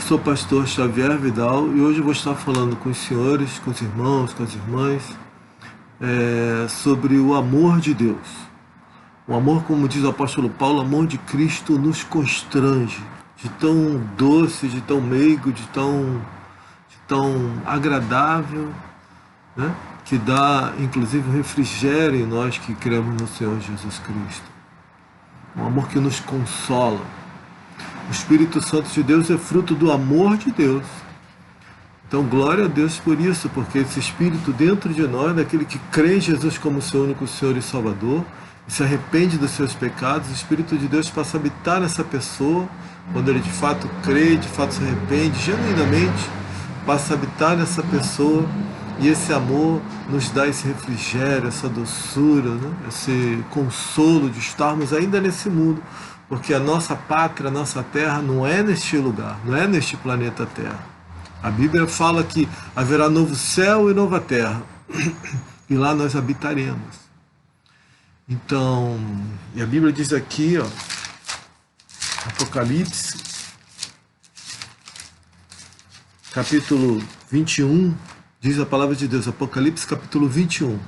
sou pastor Xavier Vidal e hoje vou estar falando com os senhores, com os irmãos, com as irmãs, sobre o amor de Deus. O amor, como diz o apóstolo Paulo, o amor de Cristo nos constrange, de tão doce, de tão meigo, de tão agradável, né? Que dá inclusive refrigério em nós que cremos no Senhor Jesus Cristo. Um amor que nos consola. O Espírito Santo de Deus é fruto do amor de Deus. Então, glória a Deus por isso, porque esse Espírito dentro de nós, daquele que crê em Jesus como seu único Senhor e Salvador, e se arrepende dos seus pecados, o Espírito de Deus passa a habitar nessa pessoa, quando ele de fato crê, de fato se arrepende, genuinamente, passa a habitar nessa pessoa, e esse amor nos dá esse refrigério, essa doçura, né? Esse consolo de estarmos ainda nesse mundo, porque a nossa pátria, a nossa terra não é neste lugar, não é neste planeta Terra. A Bíblia fala que haverá novo céu e nova terra, e lá nós habitaremos. Então, e a Bíblia diz aqui, ó, Apocalipse, capítulo 21, diz a palavra de Deus, Apocalipse capítulo 21.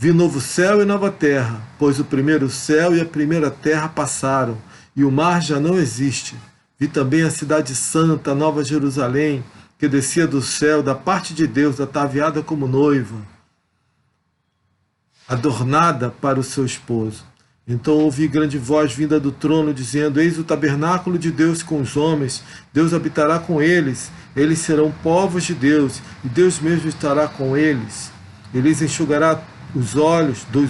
Vi novo céu e nova terra, pois o primeiro céu e a primeira terra passaram, e o mar já não existe. Vi também a cidade santa, a nova Jerusalém, que descia do céu, da parte de Deus, ataviada como noiva, adornada para o seu esposo. Então ouvi grande voz vinda do trono, dizendo: Eis o tabernáculo de Deus com os homens, Deus habitará com eles, eles serão povos de Deus, e Deus mesmo estará com eles. Ele lhes enxugará dos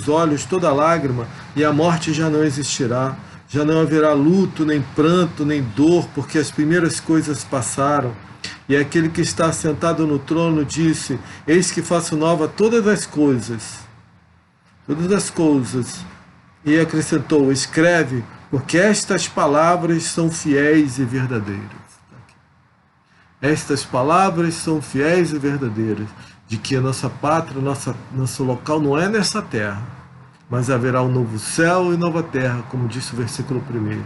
olhos toda lágrima, e a morte já não existirá. Já não haverá luto, nem pranto, nem dor, porque as primeiras coisas passaram. E aquele que está sentado no trono disse: Eis que faço nova todas as coisas. Todas as coisas. E acrescentou: Escreve, porque estas palavras são fiéis e verdadeiras. Estas palavras são fiéis e verdadeiras, de que a nossa pátria, nosso local não é nessa terra, mas haverá um novo céu e nova terra, como disse o versículo 1.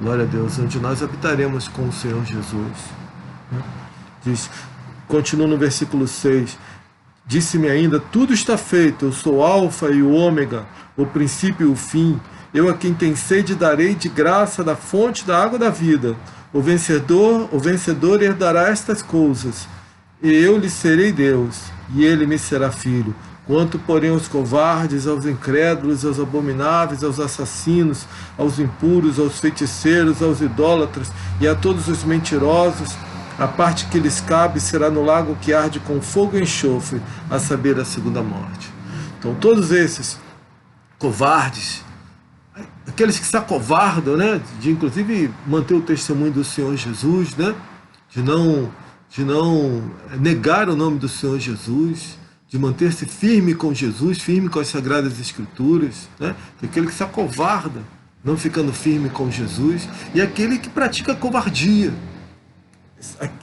Glória a Deus, onde nós habitaremos com o Senhor Jesus. Diz, continua no versículo 6, disse-me ainda: tudo está feito, eu sou o alfa e o ômega, o princípio e o fim. Eu a quem tem sede darei de graça da fonte da água da vida. O vencedor herdará estas coisas, e eu lhe serei Deus, e ele me será filho. Quanto, porém, aos covardes, aos incrédulos, aos abomináveis, aos assassinos, aos impuros, aos feiticeiros, aos idólatras e a todos os mentirosos, a parte que lhes cabe será no lago que arde com fogo e enxofre, a saber, a segunda morte. Então, todos esses covardes, aqueles que se acovardam, né, de inclusive manter o testemunho do Senhor Jesus, né, de não negar o nome do Senhor Jesus, de manter-se firme com Jesus, firme com as Sagradas Escrituras, né, aquele que se acovarda, não ficando firme com Jesus, e aquele que pratica covardia.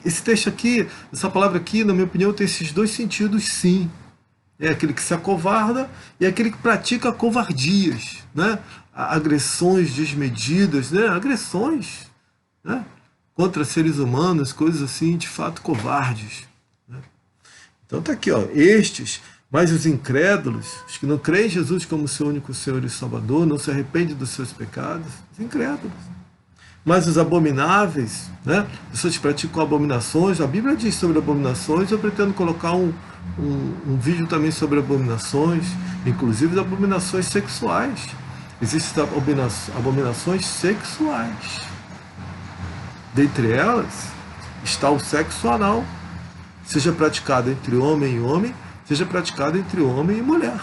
Esse texto aqui, essa palavra aqui, na minha opinião, tem esses dois sentidos, sim. É aquele que se acovarda e aquele que pratica covardias, né? Agressões desmedidas, né? Agressões, né? Contra seres humanos, coisas assim, de fato, covardes, né? Então tá aqui, ó, estes, mas os incrédulos, os que não creem em Jesus como seu único Senhor e Salvador, não se arrependem dos seus pecados, os incrédulos. Mas os abomináveis, né? Pessoas que praticam abominações, a Bíblia diz sobre abominações, eu pretendo colocar um vídeo também sobre abominações, inclusive abominações sexuais. Existem abominações sexuais. Dentre elas está o sexo anal, seja praticado entre homem e homem, seja praticado entre homem e mulher.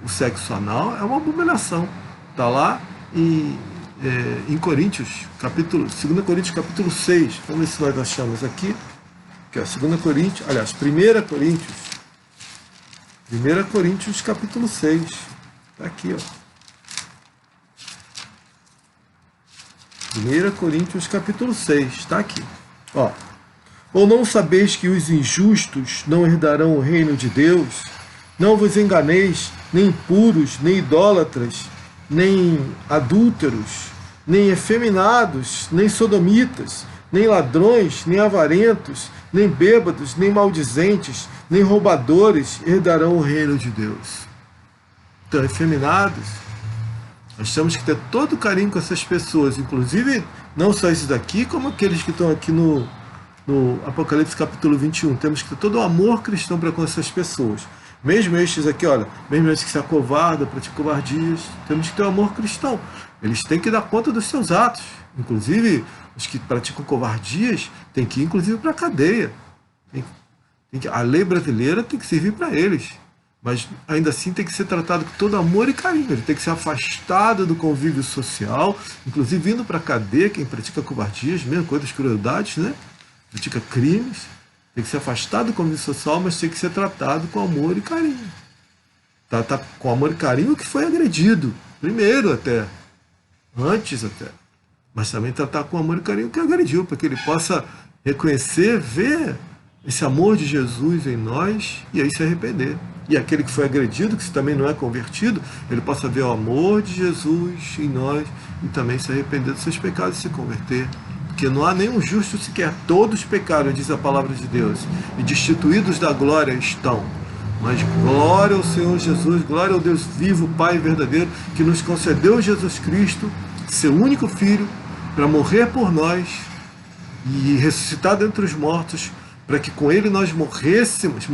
O sexo anal é uma abominação. Está lá em Coríntios, 2 Coríntios capítulo 6. Vamos ver se nós achamos aqui. Que é 2 Coríntios, aliás, 1 Coríntios capítulo 6. Está aqui, ó. 1 Coríntios capítulo 6, está aqui. Ó. Ou não sabeis que os injustos não herdarão o reino de Deus? Não vos enganeis, nem impuros, nem idólatras, nem adúlteros, nem efeminados, nem sodomitas, nem ladrões, nem avarentos, nem bêbados, nem maldizentes, nem roubadores herdarão o reino de Deus. Então, efeminados, nós temos que ter todo o carinho com essas pessoas, inclusive não só esses daqui, como aqueles que estão aqui no Apocalipse capítulo 21. Temos que ter todo o amor cristão para com essas pessoas. Mesmo estes aqui, olha, mesmo estes que se acovardam, praticam covardias, temos que ter o amor cristão. Eles têm que dar conta dos seus atos. Inclusive, os que praticam covardias têm que ir, inclusive, para a cadeia. A lei brasileira tem que servir para eles. Mas, ainda assim, tem que ser tratado com todo amor e carinho. Ele tem que ser afastado do convívio social, inclusive indo para a cadeia, quem pratica covardias, mesmo coisas, crueldades, né? Pratica crimes. Tem que ser afastado do convívio social, mas tem que ser tratado com amor e carinho. Tá com amor e carinho que foi agredido. Primeiro até. Antes até. Mas também tratar com amor e carinho que agrediu, para que ele possa reconhecer, ver esse amor de Jesus em nós e aí se arrepender. E aquele que foi agredido, que também não é convertido, ele possa ver o amor de Jesus em nós e também se arrepender dos seus pecados e se converter. Porque não há nenhum justo sequer, todos pecaram, diz a palavra de Deus, e destituídos da glória estão. Mas glória ao Senhor Jesus, glória ao Deus vivo, Pai verdadeiro, que nos concedeu Jesus Cristo, seu único Filho, para morrer por nós e ressuscitar dentre os mortos, para que com Ele nós morrêssemos,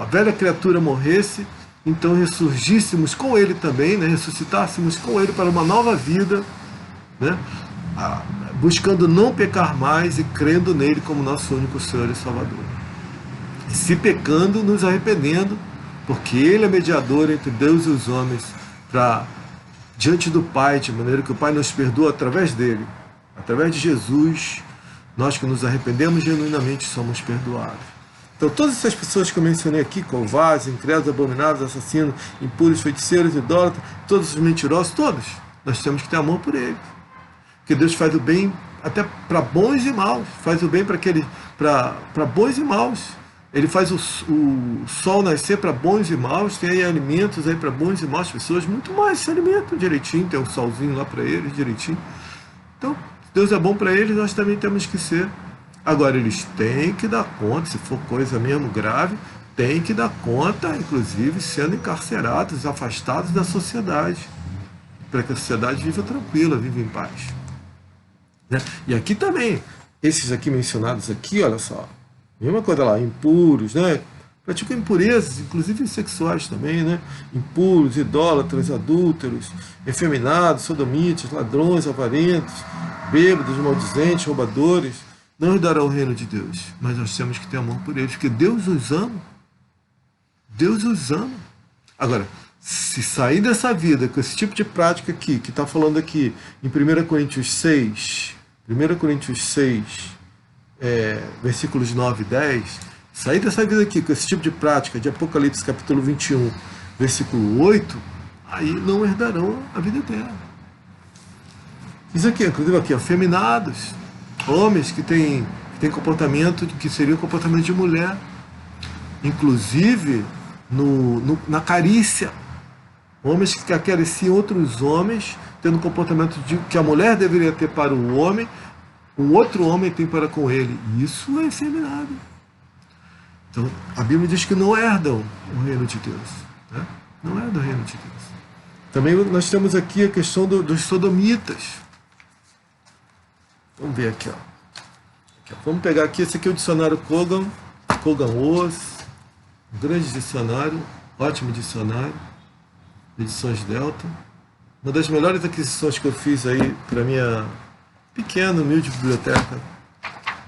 a velha criatura morresse, então ressurgíssemos com Ele também, né? Ressuscitássemos com Ele para uma nova vida, né? Buscando não pecar mais e crendo nele como nosso único Senhor e Salvador. E se pecando, nos arrependendo, porque Ele é mediador entre Deus e os homens, diante do Pai, de maneira que o Pai nos perdoa através dele. Através de Jesus, nós que nos arrependemos genuinamente somos perdoados. Então todas essas pessoas que eu mencionei aqui, covardes, incrédulos, abomináveis, assassinos, impuros, feiticeiros, idólatras, todos os mentirosos, todos, nós temos que ter amor por eles. Porque Deus faz o bem até para bons e maus, faz o bem para bons e maus. Ele faz o sol nascer para bons e maus, tem aí alimentos aí para bons e maus, pessoas muito mais se alimentam direitinho, tem um solzinho lá para eles direitinho. Então, Deus é bom para eles, nós também temos que ser. Agora, eles têm que dar conta, se for coisa mesmo grave, têm que dar conta, inclusive sendo encarcerados, afastados da sociedade, para que a sociedade viva tranquila, viva em paz. Né? E aqui também, esses aqui mencionados aqui, olha só, mesma coisa lá, impuros, né? Praticam impurezas, inclusive sexuais também, né? Impuros, idólatras, adúlteros, efeminados, sodomitas, ladrões, avarentos, bêbados, maldizentes, roubadores, não herdarão o reino de Deus. Mas nós temos que ter amor por eles, porque Deus os ama. Deus os ama. Agora, se sair dessa vida com esse tipo de prática aqui, que está falando aqui em 1 Coríntios 6, versículos 9 e 10, sair dessa vida aqui com esse tipo de prática de Apocalipse capítulo 21, versículo 8, aí não herdarão a vida eterna. Isso aqui, inclusive aqui, afeminados, homens que têm comportamento que seria o comportamento de mulher, inclusive na carícia, homens que acariciam outros homens, tendo o comportamento que a mulher deveria ter para o homem, o outro homem tem para com ele. Isso é efeminado. Então, a Bíblia diz que não herdam o reino de Deus. Né? Não herdam o reino de Deus. Também nós temos aqui a questão dos sodomitas. Vamos ver aqui, ó. Vamos pegar aqui, esse aqui é o dicionário Kogan Oz, um grande dicionário, ótimo dicionário, edições Delta. Uma das melhores aquisições que eu fiz aí para minha pequena, humilde biblioteca.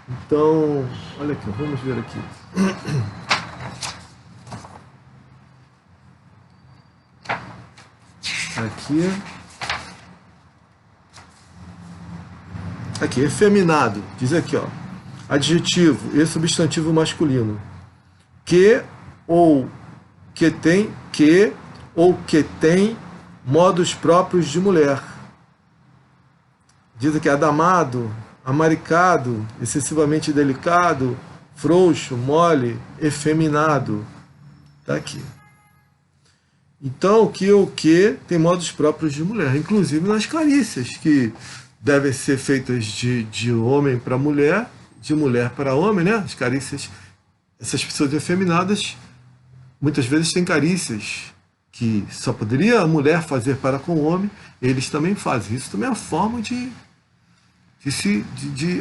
Então, olha aqui, vamos ver aqui. Aqui, efeminado, diz aqui, ó, adjetivo e substantivo masculino, que ou que tem modos próprios de mulher. Diz aqui, adamado, amaricado, excessivamente delicado, frouxo, mole, efeminado. Está aqui. Então, o que tem modos próprios de mulher, inclusive nas carícias, que devem ser feitas de homem para mulher, de mulher para homem, né? As carícias, essas pessoas efeminadas, muitas vezes têm carícias que só poderia a mulher fazer para com o homem, eles também fazem. Isso também é uma forma de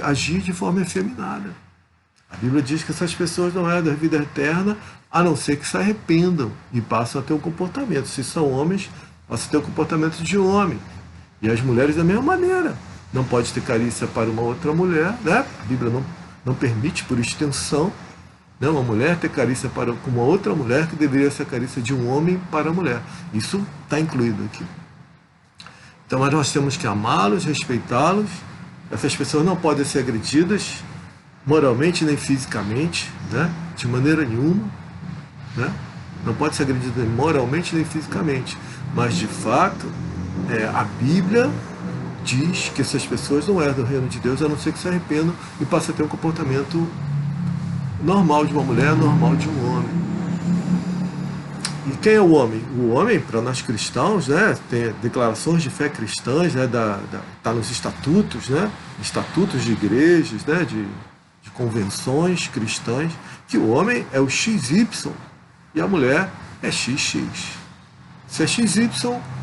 agir de forma efeminada. A Bíblia diz que essas pessoas não herdam a vida eterna, a não ser que se arrependam e passam a ter um comportamento. Se são homens, passam a ter o comportamento de homem. E as mulheres da mesma maneira. Não pode ter carícia para uma outra mulher, né? A Bíblia não permite, por extensão, né, uma mulher ter carícia para uma outra mulher, que deveria ser a carícia de um homem para a mulher. Isso está incluído aqui. Então nós temos que amá-los, respeitá-los. Essas pessoas não podem ser agredidas moralmente nem fisicamente, né? De maneira nenhuma, né? Não pode ser agredida moralmente nem fisicamente, mas de fato a Bíblia diz que essas pessoas não herdam o reino de Deus, a não ser que se arrependam e passem a ter um comportamento normal de uma mulher, normal de um homem. E quem é o homem? O homem, para nós cristãos, né, tem declarações de fé cristãs, né, tá nos estatutos, né, estatutos de igrejas, né, de convenções cristãs, que o homem é o XY e a mulher é XX. Se é XY,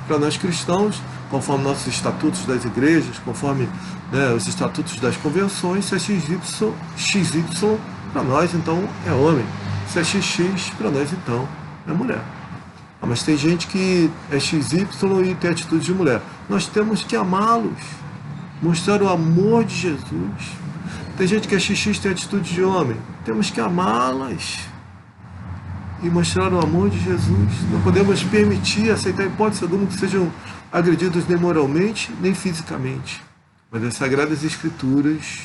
para nós cristãos, conforme nossos estatutos das igrejas, conforme, né, os estatutos das convenções, se é XY, para nós então é homem. Se é XX, para nós então é mulher. Mas tem gente que é XY e tem atitude de mulher. Nós temos que amá-los, mostrar o amor de Jesus. Tem gente que é XX e tem atitude de homem. Temos que amá-las e mostrar o amor de Jesus. Não podemos permitir, aceitar hipótese alguma que sejam agredidos nem moralmente, nem fisicamente. Mas as Sagradas Escrituras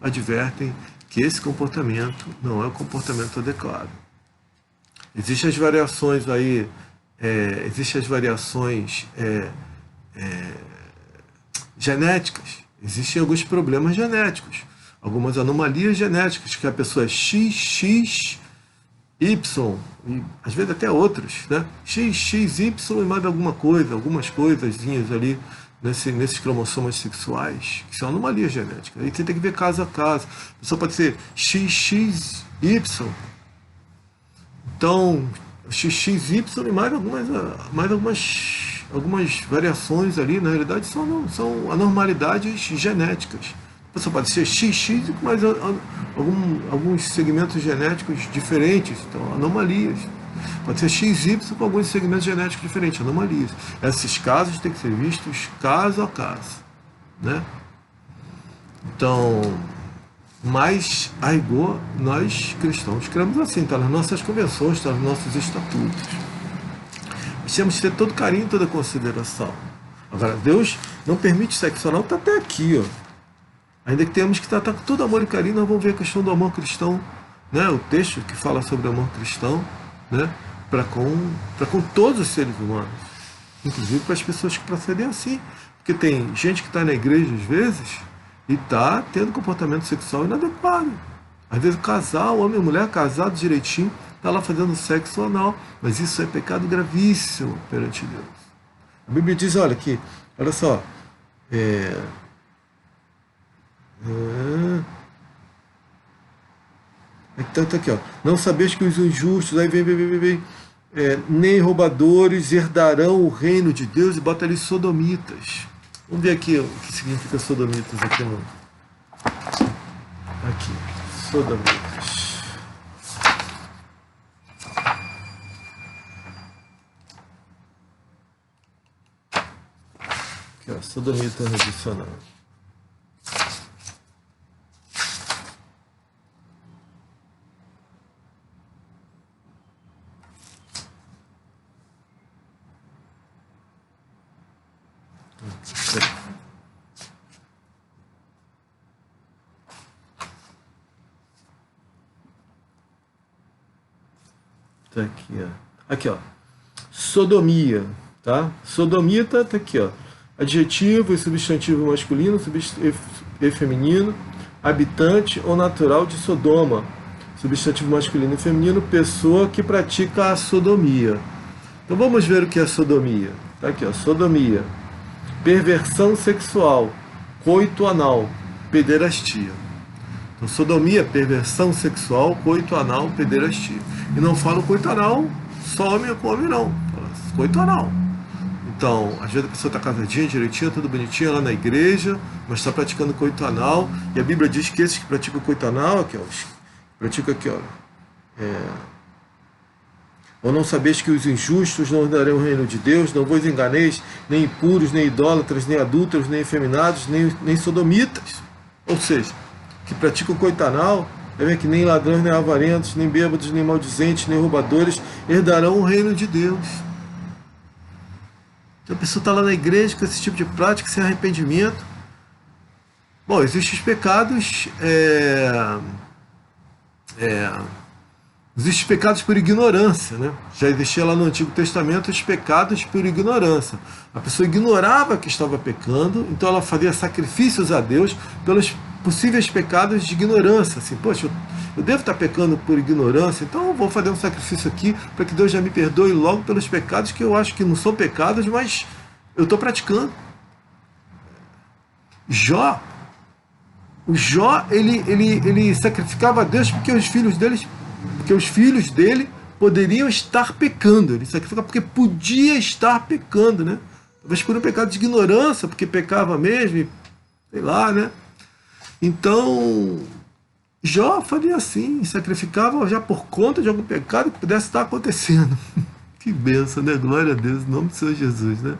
advertem que esse comportamento não é o comportamento adequado. Existem as variações aí, genéticas. Existem alguns problemas genéticos, algumas anomalias genéticas, que a pessoa é XX, Y, e às vezes até outros, né? XXY e mais alguma coisa, algumas coisazinhas ali nesses cromossomas sexuais, que são anomalias genéticas. Aí você tem que ver caso a caso. A pessoa pode ser XXY, então XXY e mais algumas variações ali, na realidade são anormalidades genéticas. A pessoa pode ser XX com mais alguns segmentos genéticos diferentes, então anomalias. Pode ser XY com alguns segmentos genéticos diferentes, anomalias. Esses casos têm que ser vistos caso a caso, né? Então, mas a rigor, nós cristãos cremos assim, está nas nossas convenções, está nos nossos estatutos. Nós temos que ter todo carinho, toda consideração. Agora, Deus não permite sexo anal, está até aqui, ó. Ainda que temos que tratar com todo amor e carinho, nós vamos ver a questão do amor cristão, né? O texto que fala sobre o amor cristão, né? Para com todos os seres humanos, inclusive para as pessoas que procedem assim. Porque tem gente que está na igreja às vezes e está tendo comportamento sexual inadequado. Às vezes o casal, homem e mulher, casado direitinho, está lá fazendo sexo anal, mas isso é pecado gravíssimo perante Deus. A Bíblia diz, olha aqui, olha só, então tá aqui, ó. Não sabeis que os injustos, aí vem, nem roubadores herdarão o reino de Deus, e bota ali sodomitas. Vamos ver aqui o que significa sodomitas aqui no. Aqui, sodomitas. Aqui, ó, sodomita adicional. Tá aqui, ó. Aqui, ó. Sodomia, tá? Sodomita tá aqui, ó. Adjetivo e substantivo masculino e feminino, habitante ou natural de Sodoma. Substantivo masculino e feminino, pessoa que pratica a sodomia. Então vamos ver o que é sodomia. Tá aqui, ó. Sodomia. Perversão sexual coito anal, pederastia. Então, sodomia, perversão sexual, coito anal, pederastia. E não falo coito anal só homem com homem, não. Coito anal. Então, às vezes a pessoa está casadinha, direitinha, tudo bonitinho lá na igreja, mas está praticando coito anal. E a Bíblia diz que esses que praticam coito anal, aqui, ó, praticam aqui, ó. Ou não sabeis que os injustos não herdarão o reino de Deus, não vos enganeis, nem impuros, nem idólatras, nem adúlteros, nem efeminados, nem sodomitas. Ou seja, que praticam coito anal, que nem ladrões, nem avarentos, nem bêbados, nem maldizentes, nem roubadores herdarão o reino de Deus. Então a pessoa está lá na igreja com esse tipo de prática, sem arrependimento. Bom, existem os pecados... Existem pecados por ignorância, né? Já existia lá no Antigo Testamento os pecados por ignorância. A pessoa ignorava que estava pecando, então ela fazia sacrifícios a Deus pelos possíveis pecados de ignorância. Assim, poxa, eu devo estar pecando por ignorância, então eu vou fazer um sacrifício aqui para que Deus já me perdoe logo pelos pecados que eu acho que não são pecados, mas eu estou praticando. O Jó, ele sacrificava a Deus porque os filhos dele poderiam estar pecando. Ele sacrificava porque podia estar pecando, né? Talvez por um pecado de ignorância, porque pecava mesmo, sei lá, né? Então, Jó fazia assim, sacrificava já por conta de algum pecado que pudesse estar acontecendo. Que bênção, né? Glória a Deus, em nome do Senhor Jesus, né?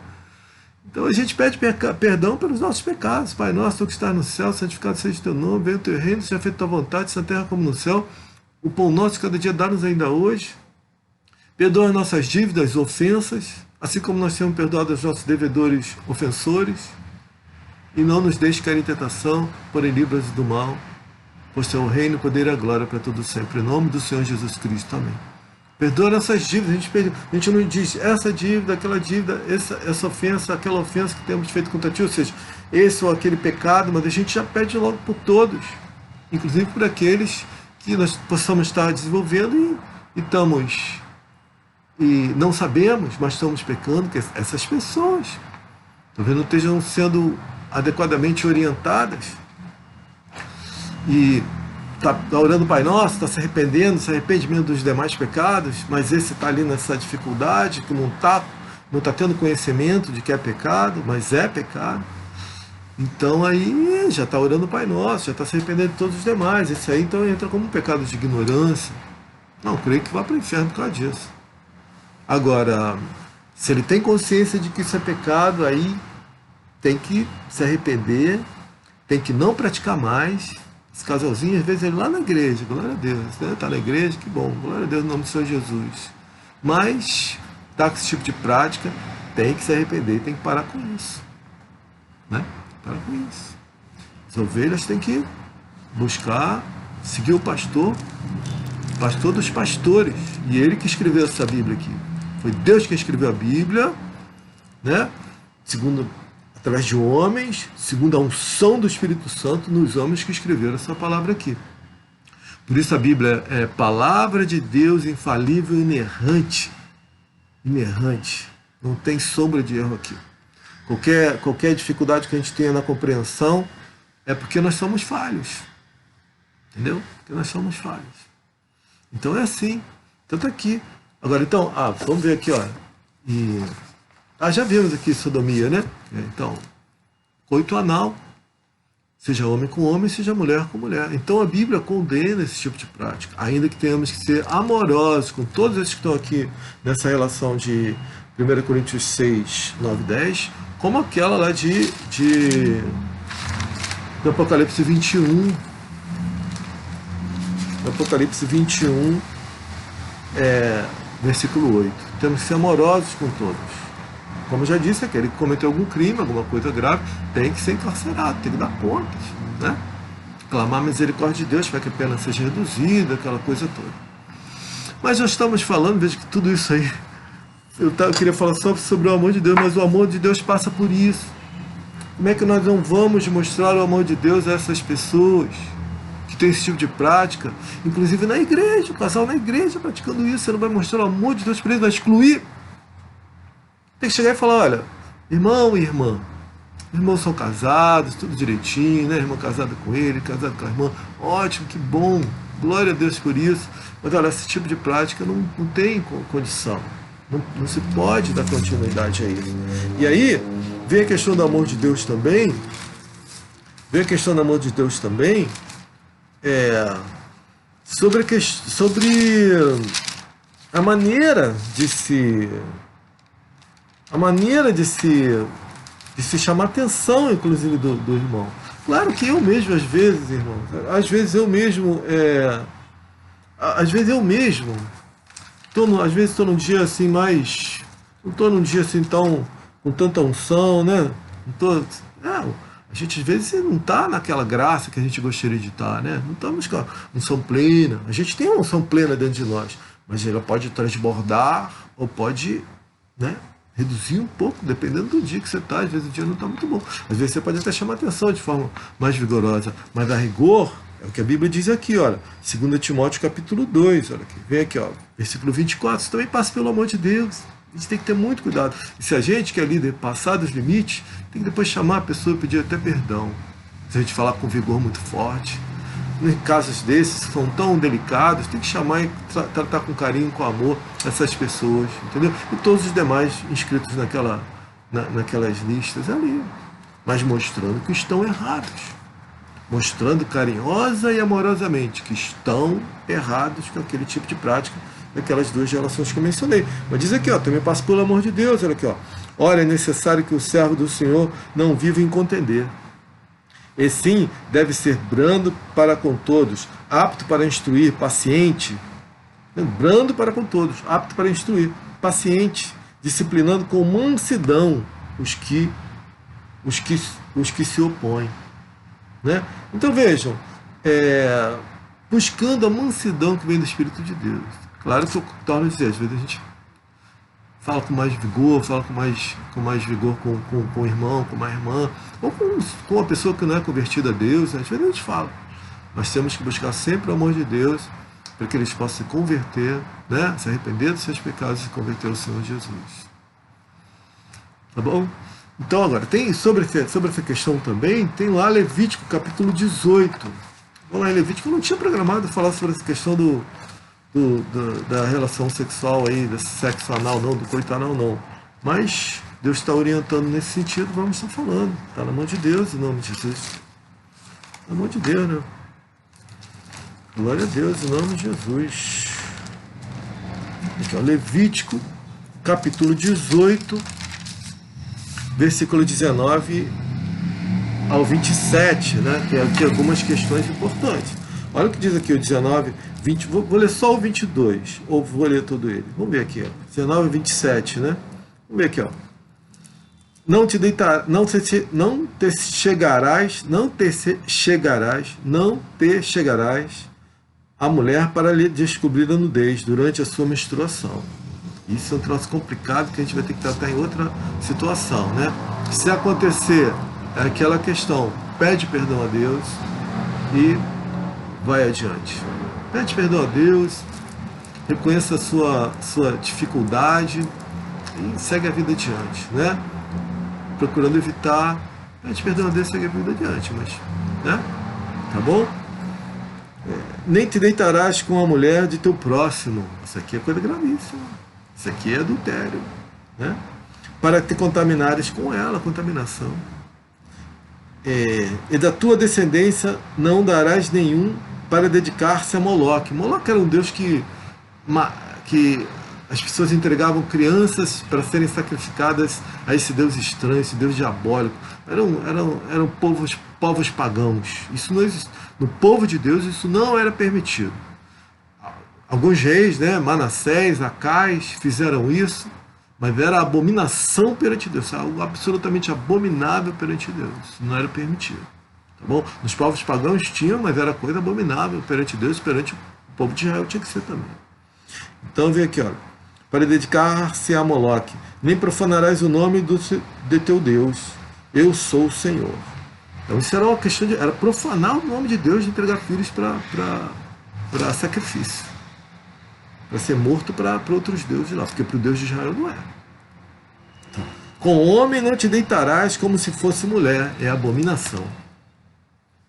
Então a gente pede perdão pelos nossos pecados. Pai nosso, tu que estás no céu, santificado seja o teu nome, venha o teu reino, seja feita a tua vontade, na terra como no céu. O pão nosso cada dia dá-nos ainda hoje. Perdoa as nossas dívidas, ofensas, assim como nós temos perdoado os nossos devedores ofensores. E não nos deixe cair em tentação, porém livra-nos do mal. Pois é o reino, o poder e a glória para todo sempre. Em nome do Senhor Jesus Cristo. Amém. Perdoa nossas dívidas. A gente não diz essa dívida, aquela dívida, essa ofensa, aquela ofensa que temos feito contra ti. Ou seja, esse ou aquele pecado, mas a gente já pede logo por todos. Inclusive por aqueles que nós possamos estar desenvolvendo e não sabemos, mas estamos pecando, que essas pessoas talvez não estejam sendo adequadamente orientadas e está orando o Pai Nosso, está se arrepende mesmo dos demais pecados, mas esse está ali nessa dificuldade, que não está tendo conhecimento de que é pecado, mas é pecado. Então aí já está orando o Pai Nosso, já está se arrependendo de todos os demais. Esse aí então entra como um pecado de ignorância. Não, creio que vai para o inferno por causa disso. Agora, se ele tem consciência de que isso é pecado, aí tem que se arrepender, tem que não praticar mais. Esse casalzinho, às vezes, ele lá na igreja, glória a Deus, está na igreja, que bom, glória a Deus, no nome do Senhor Jesus. Mas está com esse tipo de prática, tem que se arrepender, tem que parar com isso, né? Para com isso. As ovelhas têm que buscar, seguir o pastor dos pastores. E ele que escreveu essa Bíblia aqui. Foi Deus que escreveu a Bíblia, né? Através de homens, segundo a unção do Espírito Santo, nos homens que escreveram essa palavra aqui. Por isso a Bíblia é palavra de Deus infalível e inerrante. Inerrante. Não tem sombra de erro aqui. Qualquer dificuldade que a gente tenha na compreensão é porque nós somos falhos. Entendeu? Porque nós somos falhos. Então é assim. Tanto aqui. Agora, então, vamos ver aqui, ó. Já vimos aqui sodomia, né? Então, coito anal, seja homem com homem, seja mulher com mulher. Então a Bíblia condena esse tipo de prática, ainda que tenhamos que ser amorosos com todos esses que estão aqui nessa relação de 1 Coríntios 6, 9 e 10, como aquela lá de Apocalipse 21. Apocalipse 21, versículo 8. Temos que ser amorosos com todos. Como eu já disse, aquele que cometeu algum crime, alguma coisa grave, tem que ser encarcerado, tem que dar contas, né? Clamar a misericórdia de Deus para que a pena seja reduzida, aquela coisa toda. Mas nós estamos falando, veja que tudo isso aí, eu queria falar só sobre o amor de Deus, mas o amor de Deus passa por isso. Como é que nós não vamos mostrar o amor de Deus a essas pessoas que têm esse tipo de prática? Inclusive na igreja, o casal na igreja praticando isso, você não vai mostrar o amor de Deus para eles, vai excluir. Tem que chegar e falar, olha, irmão e irmã, Os irmãos são casados, tudo direitinho, né? Irmão casado com ele, casado com a irmã. Ótimo, que bom. Glória a Deus por isso. Mas olha, esse tipo de prática não tem condição. Não se pode dar continuidade a isso. E aí, vem a questão do amor de Deus também. Sobre a maneira de se chamar atenção, inclusive, do irmão. Claro que eu mesmo, às vezes, irmãos, às vezes eu mesmo estou num dia assim mais, não estou num dia assim tão com tanta unção, né? A gente às vezes não está naquela graça que a gente gostaria de estar, né? Não estamos com a unção plena. A gente tem uma unção plena dentro de nós, mas ela pode transbordar ou pode, né, reduzir um pouco, dependendo do dia que você está. Às vezes o dia não está muito bom. Às vezes você pode até chamar atenção de forma mais vigorosa. Mas a rigor, é o que a Bíblia diz aqui, olha. 2 Timóteo capítulo 2, olha aqui. Vem aqui, ó, versículo 24. Você também passa pelo amor de Deus. A gente tem que ter muito cuidado. E se a gente, que é líder, passar dos limites, tem que depois chamar a pessoa e pedir até perdão. Se a gente falar com vigor muito forte. Em casos desses, que são tão delicados, tem que chamar e tratar com carinho, com amor essas pessoas, entendeu? E todos os demais inscritos naquelas listas ali, mas mostrando que estão errados, mostrando carinhosa e amorosamente que estão errados com aquele tipo de prática daquelas duas relações que eu mencionei. Mas diz aqui, ó, também passa pelo amor de Deus, olha aqui, ó. Ora, é necessário que o servo do Senhor não viva em contender. E sim, deve ser brando para com todos, apto para instruir, paciente. Brando para com todos, apto para instruir, paciente, disciplinando com mansidão os que se opõem. Né? Então vejam, buscando a mansidão que vem do Espírito de Deus. Claro que eu torno a dizer, às vezes a gente fala com mais vigor, fala com mais vigor com o irmão, com uma irmã, ou com uma pessoa que não é convertida a Deus, às vezes a gente fala. Mas temos que buscar sempre o amor de Deus, para que eles possam se converter, né? Se arrepender dos seus pecados e se converter ao Senhor Jesus. Tá bom? Então agora, tem sobre essa questão também, tem lá Levítico capítulo 18. Vamos lá em Levítico, eu não tinha programado falar sobre essa questão da relação sexual aí, desse sexo anal não, do coito anal não. Mas Deus está orientando nesse sentido, vamos estar falando. Está na mão de Deus, em nome de Jesus. Na mão de Deus, né? Glória a Deus, em nome de Jesus. Aqui, ó, Levítico, capítulo 18, versículo 19 ao 27, né? Tem aqui algumas questões importantes. Olha o que diz aqui o 19, 20, vou ler só o 22, ou vou ler todo ele. Vamos ver aqui, ó, 19 e 27, né? Vamos ver aqui, ó. Não te chegarás a mulher para lhe descobrir a nudez durante a sua menstruação. Isso é um troço complicado que a gente vai ter que tratar em outra situação, né? Se acontecer aquela questão, pede perdão a Deus e vai adiante. Pede perdão a Deus, reconheça a sua dificuldade e segue a vida adiante, né? Procurando evitar, pede perdão a Deus e segue a vida adiante, mas, né? Tá bom? Nem te deitarás com a mulher de teu próximo. Isso aqui é coisa gravíssima. Isso aqui é adultério, né? Para te contaminares com ela, contaminação. E da tua descendência não darás nenhum para dedicar-se a Moloque. Moloque era um deus que as pessoas entregavam crianças para serem sacrificadas a esse deus estranho, esse deus diabólico. Eram povos pagãos. Isso não existe. No povo de Deus isso não era permitido. Alguns reis, né, Manassés, Acais, fizeram isso, mas era abominação perante Deus, algo absolutamente abominável perante Deus. Isso não era permitido. Tá bom? Nos povos pagãos tinham, mas era coisa abominável perante Deus, perante o povo de Israel tinha que ser também. Então vem aqui, olha. Para dedicar-se a Moloque, nem profanarás o nome de teu Deus. Eu sou o Senhor. Então isso era uma questão era profanar o nome de Deus, de entregar filhos para sacrifício, para ser morto para outros deuses lá, porque para o Deus de Israel não é. Então, Com homem não te deitarás como se fosse mulher, é abominação.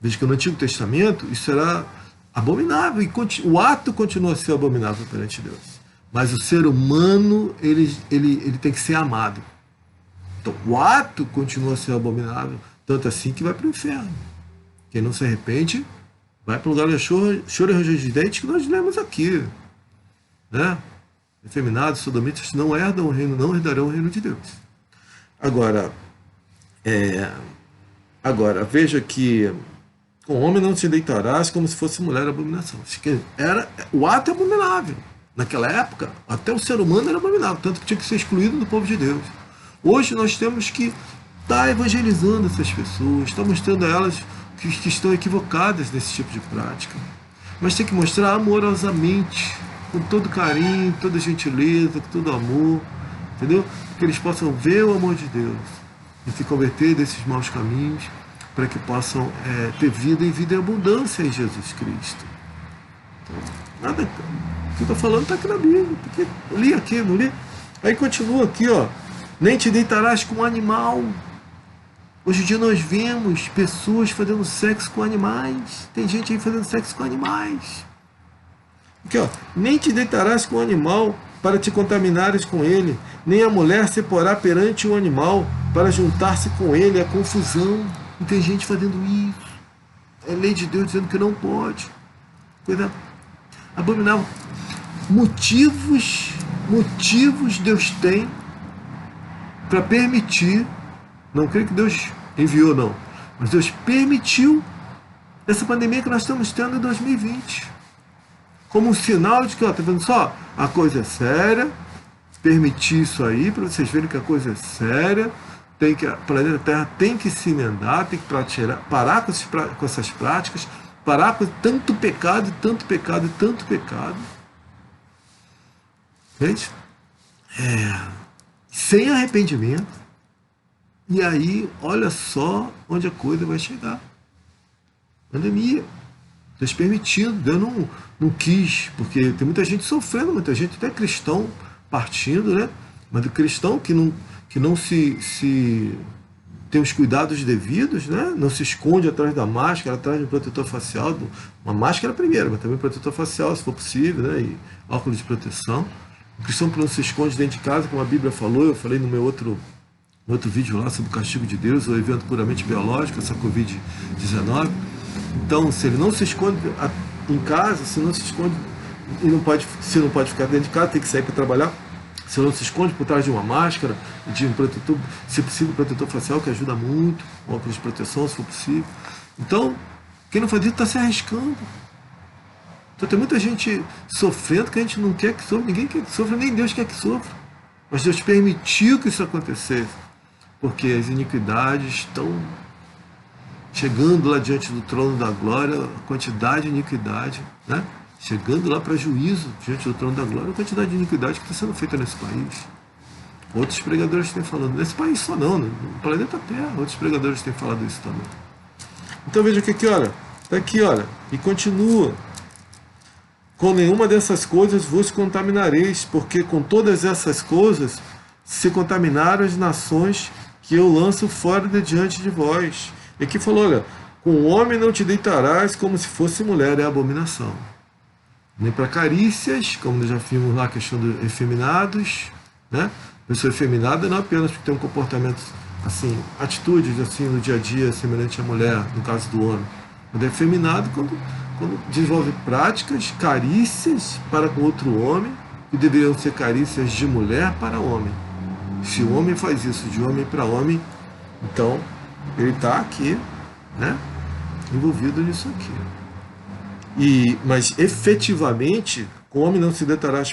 Veja que no Antigo Testamento isso era abominável, e o ato continua a ser abominável perante Deus. Mas o ser humano, ele tem que ser amado. Então, o ato continua a ser abominável, tanto assim que vai para o inferno. Quem não se arrepende, vai para o lugar de choro e ranger de dentes, que nós lemos aqui. Né? Efeminados, sodomitas não herdam o reino, não herdarão o reino de Deus. Agora veja que com homem não te deitarás como se fosse mulher, abominação. O ato é abominável. Naquela época, até o ser humano era abominável, tanto que tinha que ser excluído do povo de Deus. Hoje nós temos que estar evangelizando essas pessoas, estar mostrando a elas que estão equivocadas nesse tipo de prática. Mas tem que mostrar amorosamente, com todo carinho, toda gentileza, com todo amor, entendeu? Que eles possam ver o amor de Deus e se converter desses maus caminhos, para que possam ter vida e vida em abundância em Jesus Cristo. Então, nada, o que eu estou falando está aqui na Bíblia, porque eu li aqui, não li? Aí continua aqui, ó, nem te deitarás com um animal. Hoje em dia nós vemos pessoas fazendo sexo com animais, tem gente aí fazendo sexo com animais. Aqui, ó, nem te deitarás com um animal para te contaminares com ele, nem a mulher se porá perante um animal para juntar-se com ele, é confusão. E tem gente fazendo isso. É lei de Deus dizendo que não pode. Coisa abominável. Motivos Deus tem para permitir, não creio que Deus enviou não, mas Deus permitiu essa pandemia que nós estamos tendo em 2020. Como um sinal de que, ó, tá vendo só? A coisa é séria, permitir isso aí, para vocês verem que a coisa é séria, o planeta Terra tem que se emendar, tem que parar com essas práticas, parar com tanto pecado, tanto pecado, tanto pecado. Gente, sem arrependimento, e aí, olha só onde a coisa vai chegar. Pandemia. Deus permitindo, Deus não quis, porque tem muita gente sofrendo, muita gente até cristão partindo, né? Mas o cristão que não se tem os cuidados devidos, né? Não se esconde atrás da máscara, atrás do protetor facial, uma máscara primeiro, mas também protetor facial, se for possível, né? E óculos de proteção. O cristão que não se esconde dentro de casa, como a Bíblia falou, eu falei no meu outro vídeo lá sobre o castigo de Deus, o evento puramente biológico, essa Covid-19. Então, se ele não se esconde em casa, se não se esconde e não pode ficar dentro de casa, tem que sair para trabalhar. Se não se esconde por trás de uma máscara, de um protetor, se possível, protetor facial, que ajuda muito, um óculos de proteção, se for possível. Então, quem não faz isso está se arriscando. Então tem muita gente sofrendo que a gente não quer que sofra, ninguém quer que sofra, nem Deus quer que sofra. Mas Deus permitiu que isso acontecesse, porque as iniquidades estão chegando lá diante do trono da glória, a quantidade de iniquidade, né? Chegando lá para juízo diante do trono da glória, a quantidade de iniquidade que está sendo feita nesse país. Outros pregadores têm falado, nesse país só não, no planeta Terra, outros pregadores têm falado isso também. Então veja que aqui, olha, está aqui, olha, e continua. Com nenhuma dessas coisas vos contaminareis, porque com todas essas coisas se contaminaram as nações que eu lanço fora de diante de vós. E aqui falou, olha, com o homem não te deitarás como se fosse mulher, é abominação. Nem para carícias, como nós já vimos lá a questão dos efeminados, né? Pessoa efeminada não apenas porque tem um comportamento, assim, atitudes assim no dia a dia semelhante à mulher, no caso do homem. Mas é efeminado quando desenvolve práticas, carícias para com outro homem, que deveriam ser carícias de mulher para homem. Se o homem faz isso de homem para homem, então ele está aqui, né, envolvido nisso aqui. Mas efetivamente, o homem não se deitará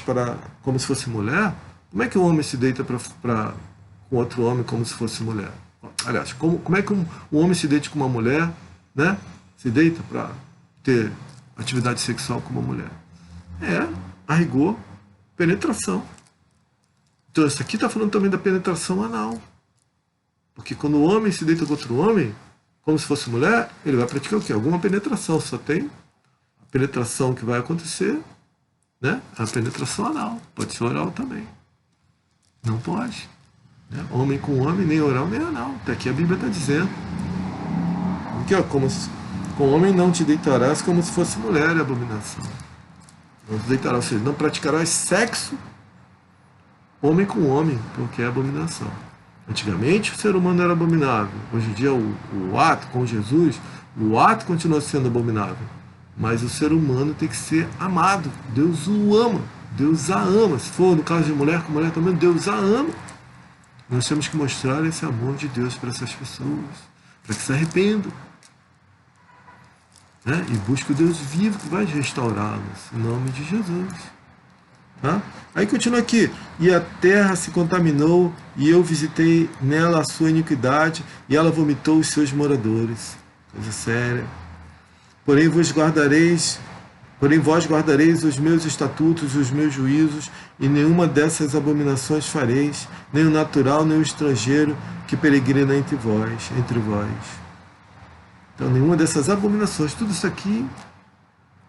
como se fosse mulher. Como é que um homem se deita com outro homem como se fosse mulher? Aliás, como é que um homem se deita com uma mulher, né? Se deita para ter atividade sexual com uma mulher? A rigor, penetração. Então, isso aqui está falando também da penetração anal. Porque quando o homem se deita com outro homem, como se fosse mulher, ele vai praticar o quê? Alguma penetração. Só tem a penetração que vai acontecer, né? A penetração anal. Pode ser oral também. Não pode. Né? Homem com homem, nem oral, nem anal. Até aqui a Bíblia está dizendo. Aqui, ó, com homem não te deitarás como se fosse mulher, é abominação. Não te deitarás, ou seja, não praticarás sexo homem com homem, porque é abominação. Antigamente o ser humano era abominável. Hoje em dia o ato com Jesus, o ato continua sendo abominável. Mas o ser humano tem que ser amado. Deus o ama. Deus a ama. Se for no caso de mulher com mulher também, Deus a ama. Nós temos que mostrar esse amor de Deus para essas pessoas, para que se arrependam. Né? E busque o Deus vivo que vai restaurá-los, em nome de Jesus. Tá? Aí continua aqui, e a terra se contaminou, e eu visitei nela a sua iniquidade, e ela vomitou os seus moradores. Coisa séria. Porém vós guardareis os meus estatutos, os meus juízos, e nenhuma dessas abominações fareis, nem o natural, nem o estrangeiro, que peregrina entre vós. Então, nenhuma dessas abominações, tudo isso aqui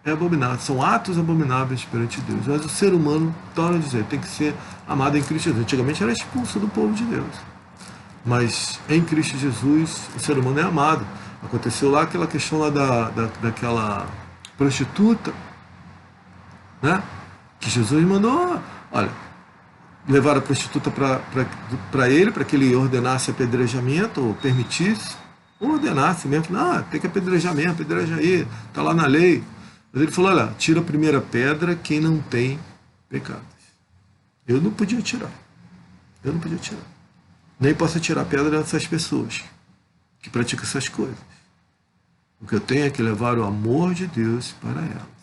é abominável, são atos abomináveis perante Deus. Mas o ser humano, torna a dizer, tem que ser amado em Cristo Jesus. Antigamente era expulso do povo de Deus. Mas em Cristo Jesus, o ser humano é amado. Aconteceu lá aquela questão lá daquela prostituta, né? Que Jesus mandou, olha, levar a prostituta para ele, para que ele ordenasse apedrejamento, ou permitisse, ou ordenasse mesmo, não, tem que apedrejar mesmo, apedreja aí, está lá na lei. Mas ele falou, olha, tira a primeira pedra quem não tem pecados. Eu não podia tirar. Nem posso tirar pedra dessas pessoas que praticam essas coisas. O que eu tenho é que levar o amor de Deus para elas.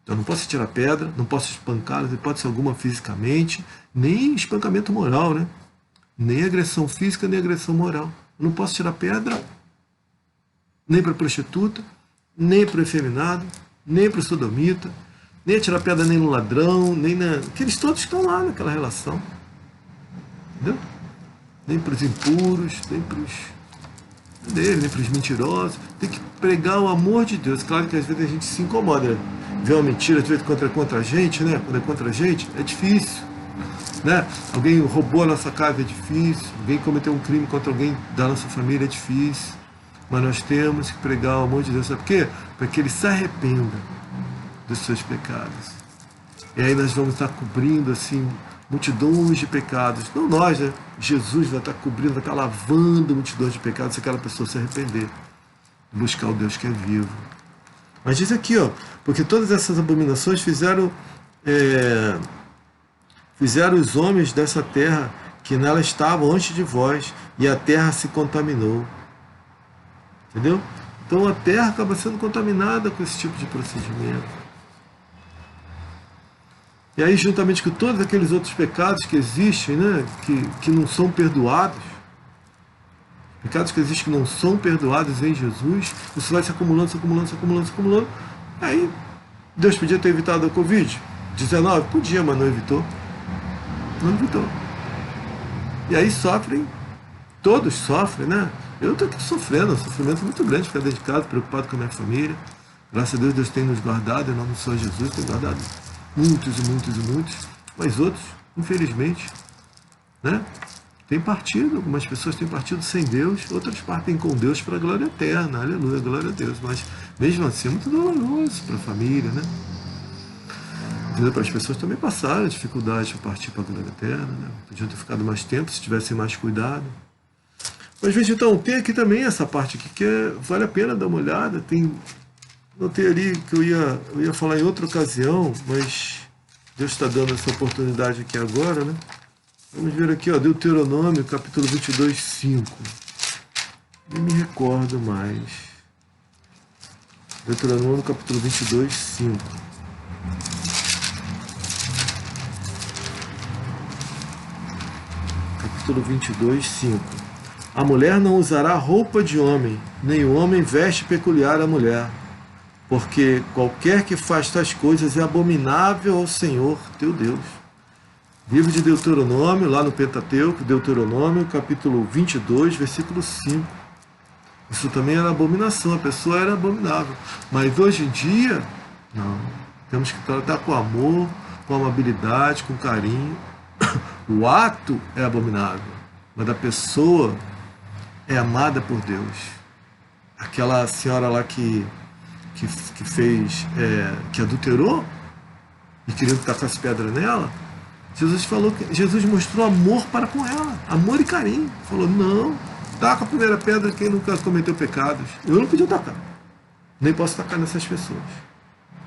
Então não posso tirar pedra, não posso espancá-las, hipótese alguma fisicamente, nem espancamento moral, né? Nem agressão física, nem agressão moral. Eu não posso tirar pedra nem para prostituta, nem para o efeminado, nem para o sodomita, nem tirar pedra nem no ladrão, nem na... Aqueles todos estão lá naquela relação. Entendeu? Nem para os impuros, nem para os mentirosos. Tem que pregar o amor de Deus. Claro que às vezes a gente se incomoda, né? Ver uma mentira, às vezes contra a gente, né? Quando é contra a gente, é difícil. Né? Alguém roubou a nossa casa, é difícil. Alguém cometeu um crime contra alguém da nossa família, é difícil. Mas nós temos que pregar o amor de Deus. Sabe por quê? Para que ele se arrependa dos seus pecados. E aí nós vamos estar cobrindo assim multidões de pecados. Não nós, né? Jesus vai estar cobrindo, vai estar lavando multidões de pecados se aquela pessoa se arrepender. Buscar o Deus que é vivo. Mas diz aqui, ó, porque todas essas abominações fizeram os homens dessa terra que nela estavam antes de vós, e a terra se contaminou. Entendeu? Então a terra acaba sendo contaminada com esse tipo de procedimento. E aí, juntamente com todos aqueles outros pecados que existem, né, que não são perdoados, pecados que existem que não são perdoados em Jesus, isso vai se acumulando. Aí, Deus podia ter evitado a Covid-19? Podia, mas não evitou. E aí todos sofrem, né? Eu estou aqui sofrendo, um sofrimento muito grande, ficar dedicado, preocupado com a minha família. Graças a Deus, Deus tem nos guardado, em nome do Senhor Jesus, tem guardado muitos, mas outros, infelizmente, né? Tem partido, algumas pessoas têm partido sem Deus, outras partem com Deus para a glória eterna, aleluia, glória a Deus, mas mesmo assim é muito doloroso para a família, né? Para as pessoas também passaram dificuldade para partir para a glória eterna, né? Podiam ter ficado mais tempo se tivessem mais cuidado. Mas veja, então, tem aqui também essa parte aqui que vale a pena dar uma olhada. Notei ali que eu ia falar em outra ocasião, mas Deus está dando essa oportunidade aqui agora, né? Vamos ver aqui, ó, Deuteronômio, capítulo 22, 5. Nem me recordo mais. Deuteronômio, capítulo 22, 5. Capítulo 22, 5. A mulher não usará roupa de homem, nem o homem veste peculiar à mulher, porque qualquer que faz tais coisas é abominável ao Senhor teu Deus. Livro de Deuteronômio, lá no Pentateuco, Deuteronômio, capítulo 22, versículo 5. Isso também era abominação, a pessoa era abominável. Mas hoje em dia, não. Temos que tratar com amor, com amabilidade, com carinho, O ato é abominável, mas a pessoa é amada por Deus. Aquela senhora lá que fez, que adulterou e queria que tacasse pedra nela, Jesus mostrou amor para com ela, amor e carinho. Falou, não, taca a primeira pedra quem nunca cometeu pecados. Eu não podia tacar, nem posso tacar nessas pessoas.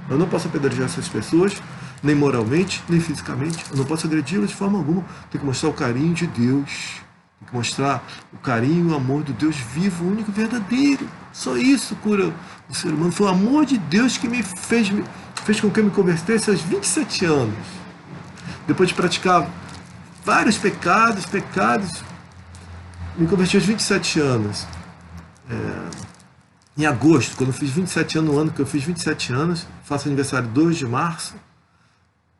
Eu não posso apedrejar essas pessoas, nem moralmente, nem fisicamente. Eu não posso agredi-las de forma alguma. Tem que mostrar o carinho de Deus. Tem que mostrar o carinho e o amor do Deus vivo, único e verdadeiro. Só isso cura o ser humano. Foi o amor de Deus que fez com que eu me convertesse aos 27 anos. Depois de praticar vários pecados, me converti aos 27 anos. Em agosto, quando eu fiz 27 anos, no ano que eu fiz 27 anos, faço aniversário 2 de março,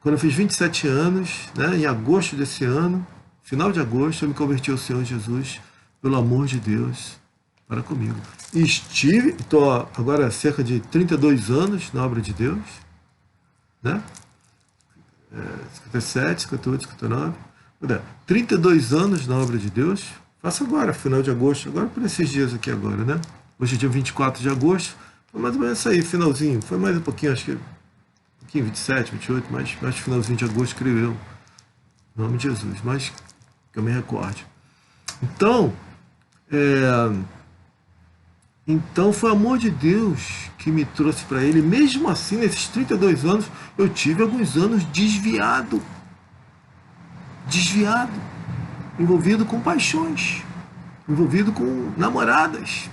quando eu fiz 27 anos, né, em agosto desse ano, final de agosto, eu me converti ao Senhor Jesus, pelo amor de Deus, para comigo. E estou agora há cerca de 32 anos na obra de Deus, né? 57, 58, 59, 32 anos na obra de Deus, faço agora, final de agosto, agora por esses dias aqui agora, né? Hoje é dia 24 de agosto, foi mais ou menos isso aí, finalzinho, foi mais um pouquinho, acho que um pouquinho, 27, 28, mas finalzinho de agosto, creio eu, em nome de Jesus, mas que eu me recorde. Então foi o amor de Deus que me trouxe para Ele. Mesmo assim, nesses 32 anos, eu tive alguns anos desviado, envolvido com paixões, envolvido com namoradas.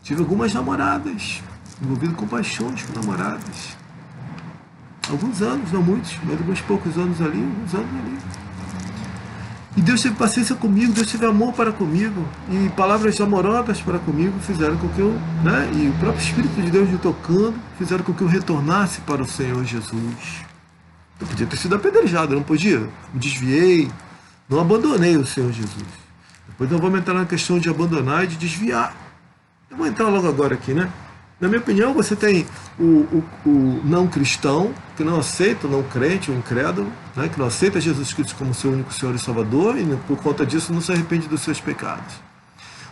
Tive algumas namoradas, envolvido com paixões com namoradas. Alguns anos, não muitos, mas alguns poucos anos ali, alguns anos ali. E Deus teve paciência comigo, Deus teve amor para comigo, e palavras amorosas para comigo fizeram com que eu, né, e o próprio Espírito de Deus me tocando, fizeram com que eu retornasse para o Senhor Jesus. Eu podia ter sido apedrejado, eu não podia? Me desviei, não abandonei o Senhor Jesus. Depois nós vamos entrar na questão de abandonar e de desviar. Eu vou entrar logo agora aqui, né? Na minha opinião, você tem o não cristão, que não aceita, o não crente, o incrédulo, né, que não aceita Jesus Cristo como seu único Senhor e Salvador, e por conta disso não se arrepende dos seus pecados.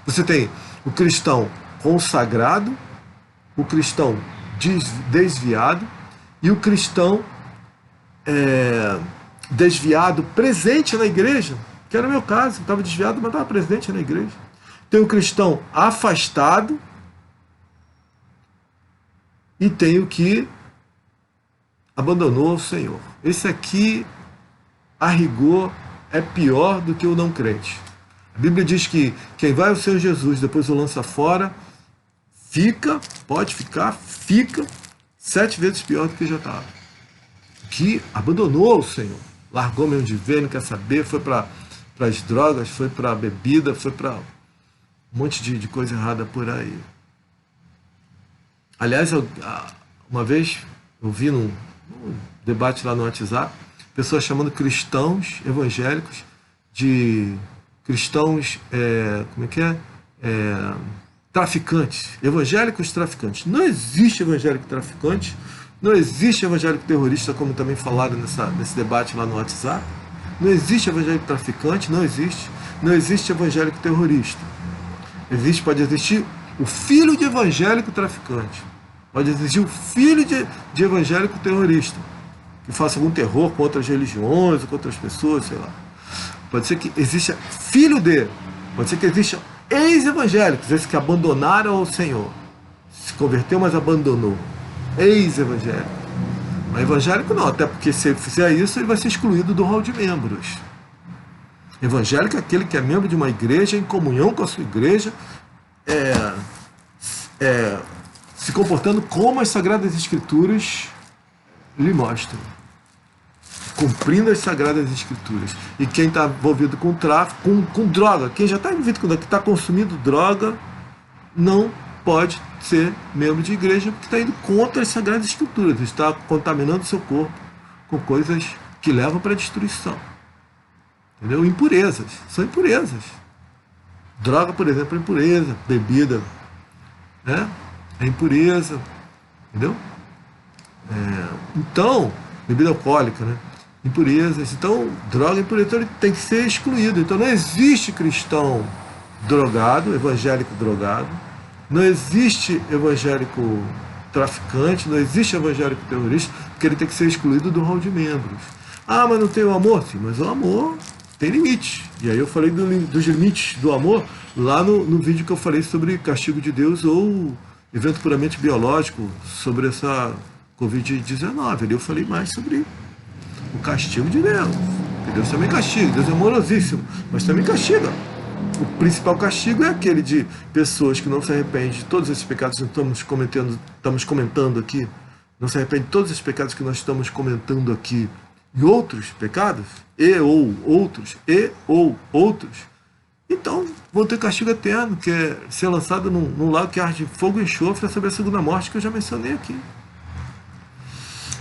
Você tem o cristão consagrado, o cristão desviado, e o cristão desviado presente na igreja, que era o meu caso, eu estava desviado, mas estava presente na igreja. Tem o cristão afastado, e tem o que abandonou o Senhor. Esse aqui, a rigor, é pior do que o não crente. A Bíblia diz que quem vai ao Senhor Jesus, depois o lança fora, fica 7 vezes pior do que já estava. Que abandonou o Senhor, largou mesmo de ver, não quer saber, foi para as drogas, foi para a bebida, foi para um monte de coisa errada por aí. Aliás, uma vez eu vi num debate lá no WhatsApp, pessoas chamando cristãos evangélicos de cristãos, traficantes, evangélicos traficantes. Não existe evangélico traficante, não existe evangélico terrorista, como também falaram nesse debate lá no WhatsApp. Não existe evangélico traficante, não existe evangélico terrorista. Pode existir o filho de evangélico traficante. Pode existir o filho de evangélico terrorista, que faça algum terror com outras religiões, com outras pessoas, sei lá. Pode ser que exista filho de, pode ser que exista ex-evangélicos, esses que abandonaram o Senhor. Se converteu, mas abandonou. Ex-evangélico. Mas evangélico não, até porque se ele fizer isso, ele vai ser excluído do hall de membros. Evangélico é aquele que é membro de uma igreja, em comunhão com a sua igreja, se comportando como as Sagradas Escrituras lhe mostram, cumprindo as Sagradas Escrituras. E quem está envolvido com tráfico, com droga, quem já está envolvido com droga, que está consumindo droga, não pode ser membro de igreja, porque está indo contra as Sagradas Escrituras, está contaminando seu corpo com coisas que levam para a destruição. Entendeu? Impurezas, são impurezas. Droga, por exemplo, é impureza, bebida, né? É impureza, entendeu? Então, bebida alcoólica, né? impurezas. Então, droga e impureza, então ele tem que ser excluído. Então não existe cristão drogado, evangélico drogado, não existe evangélico traficante, não existe evangélico terrorista, porque ele tem que ser excluído do rol de membros. Ah, mas não tem o amor? Sim, mas o amor tem limite. E aí eu falei dos limites do amor lá no vídeo que eu falei sobre castigo de Deus ou evento puramente biológico, sobre essa Covid-19. Ali eu falei mais sobre o castigo de Deus. Porque Deus também castiga, Deus é amorosíssimo, mas também castiga. O principal castigo é aquele de pessoas que não se arrependem de todos esses pecados que estamos comentando aqui, não se arrependem de todos esses pecados que nós estamos comentando aqui, e outros pecados, outros, então vão ter castigo eterno, que é ser lançado num lago que arde fogo e enxofre, sobre a segunda morte que eu já mencionei aqui.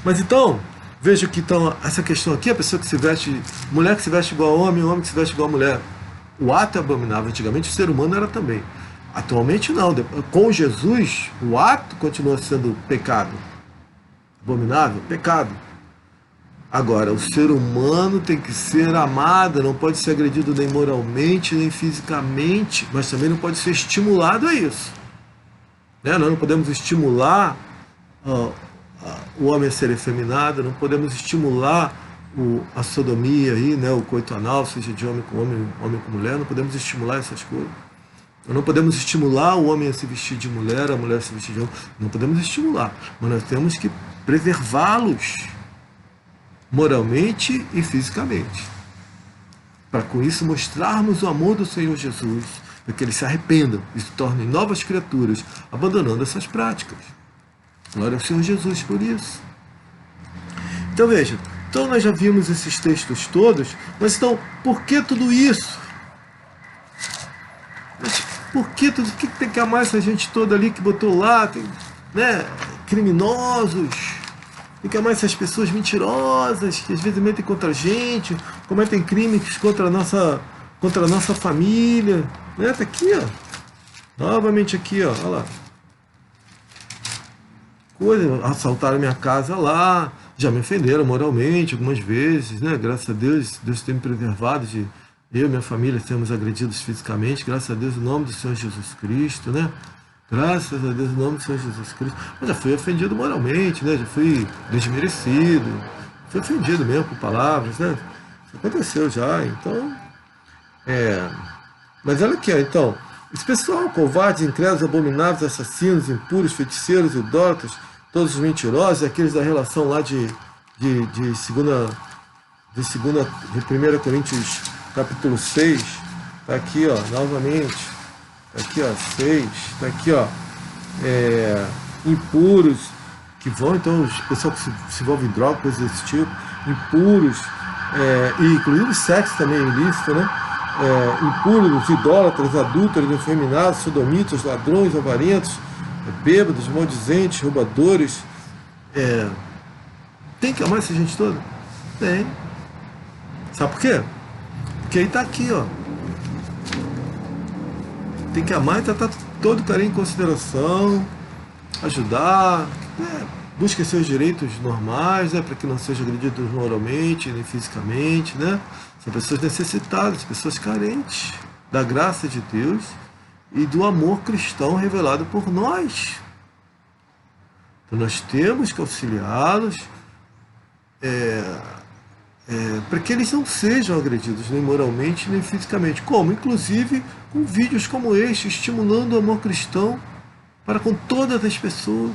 Mas então, veja que então, essa questão aqui, a pessoa que se veste, mulher que se veste igual a homem, homem que se veste igual a mulher, o ato é abominável. Antigamente o ser humano era também. Atualmente não. Com Jesus, o ato continua sendo pecado. Abominável, pecado. Agora, o ser humano tem que ser amado, não pode ser agredido nem moralmente, nem fisicamente, mas também não pode ser estimulado a isso. Né? Nós não podemos estimular o homem a ser efeminado, não podemos estimular a sodomia, aí, né? O coito anal, seja de homem com homem, homem com mulher, não podemos estimular essas coisas. Não podemos estimular o homem a se vestir de mulher, a mulher a se vestir de homem, não podemos estimular, mas nós temos que preservá-los moralmente e fisicamente, para com isso mostrarmos o amor do Senhor Jesus, para que eles se arrependam e se tornem novas criaturas, abandonando essas práticas. Glória ao Senhor Jesus por isso. Então veja, então nós já vimos esses textos todos, mas então, por que tudo isso? Mas por que tudo? O que tem que amar essa gente toda ali que botou lá, tem, né, criminosos? Tem que amar essas pessoas mentirosas, que às vezes metem contra a gente, cometem crimes contra a nossa família. Né? Tá aqui, ó. Novamente aqui, ó. Olha lá. Assaltaram minha casa lá, já me ofenderam moralmente algumas vezes, né? Graças a Deus, Deus tem me preservado de eu e minha família sermos agredidos fisicamente, graças a Deus, em nome do Senhor Jesus Cristo, né? Graças a Deus, em nome do Senhor Jesus Cristo. Eu já fui ofendido moralmente, né? Já fui desmerecido, fui ofendido mesmo por palavras, né? Isso aconteceu já, então... Mas olha aqui, ó, então, esse pessoal, covardes, incrédulos, abomináveis, assassinos, impuros, feiticeiros, idólatras, todos os mentirosos, aqueles da relação lá de 1 Coríntios capítulo 6, tá aqui, ó, novamente, tá aqui, ó, 6, tá aqui, ó, impuros, que vão, então, os pessoal que se envolve em droga, coisas desse tipo, impuros, e inclusive sexo também é ilícito, né? Impuros, idólatras, adúlteros, efeminados, sodomitas, ladrões, avarentos, bêbados, maldizentes, roubadores. Tem que amar essa gente toda? Tem. Sabe por quê? Porque aí está aqui, ó. Tem que amar e tratar todo carinho em consideração, ajudar, busque seus direitos normais, né, para que não sejam agredidos moralmente, nem fisicamente, né? São pessoas necessitadas, pessoas carentes da graça de Deus e do amor cristão revelado por nós. Então nós temos que auxiliá-los para que eles não sejam agredidos nem moralmente nem fisicamente. Como? Inclusive com vídeos como este, estimulando o amor cristão para com todas as pessoas.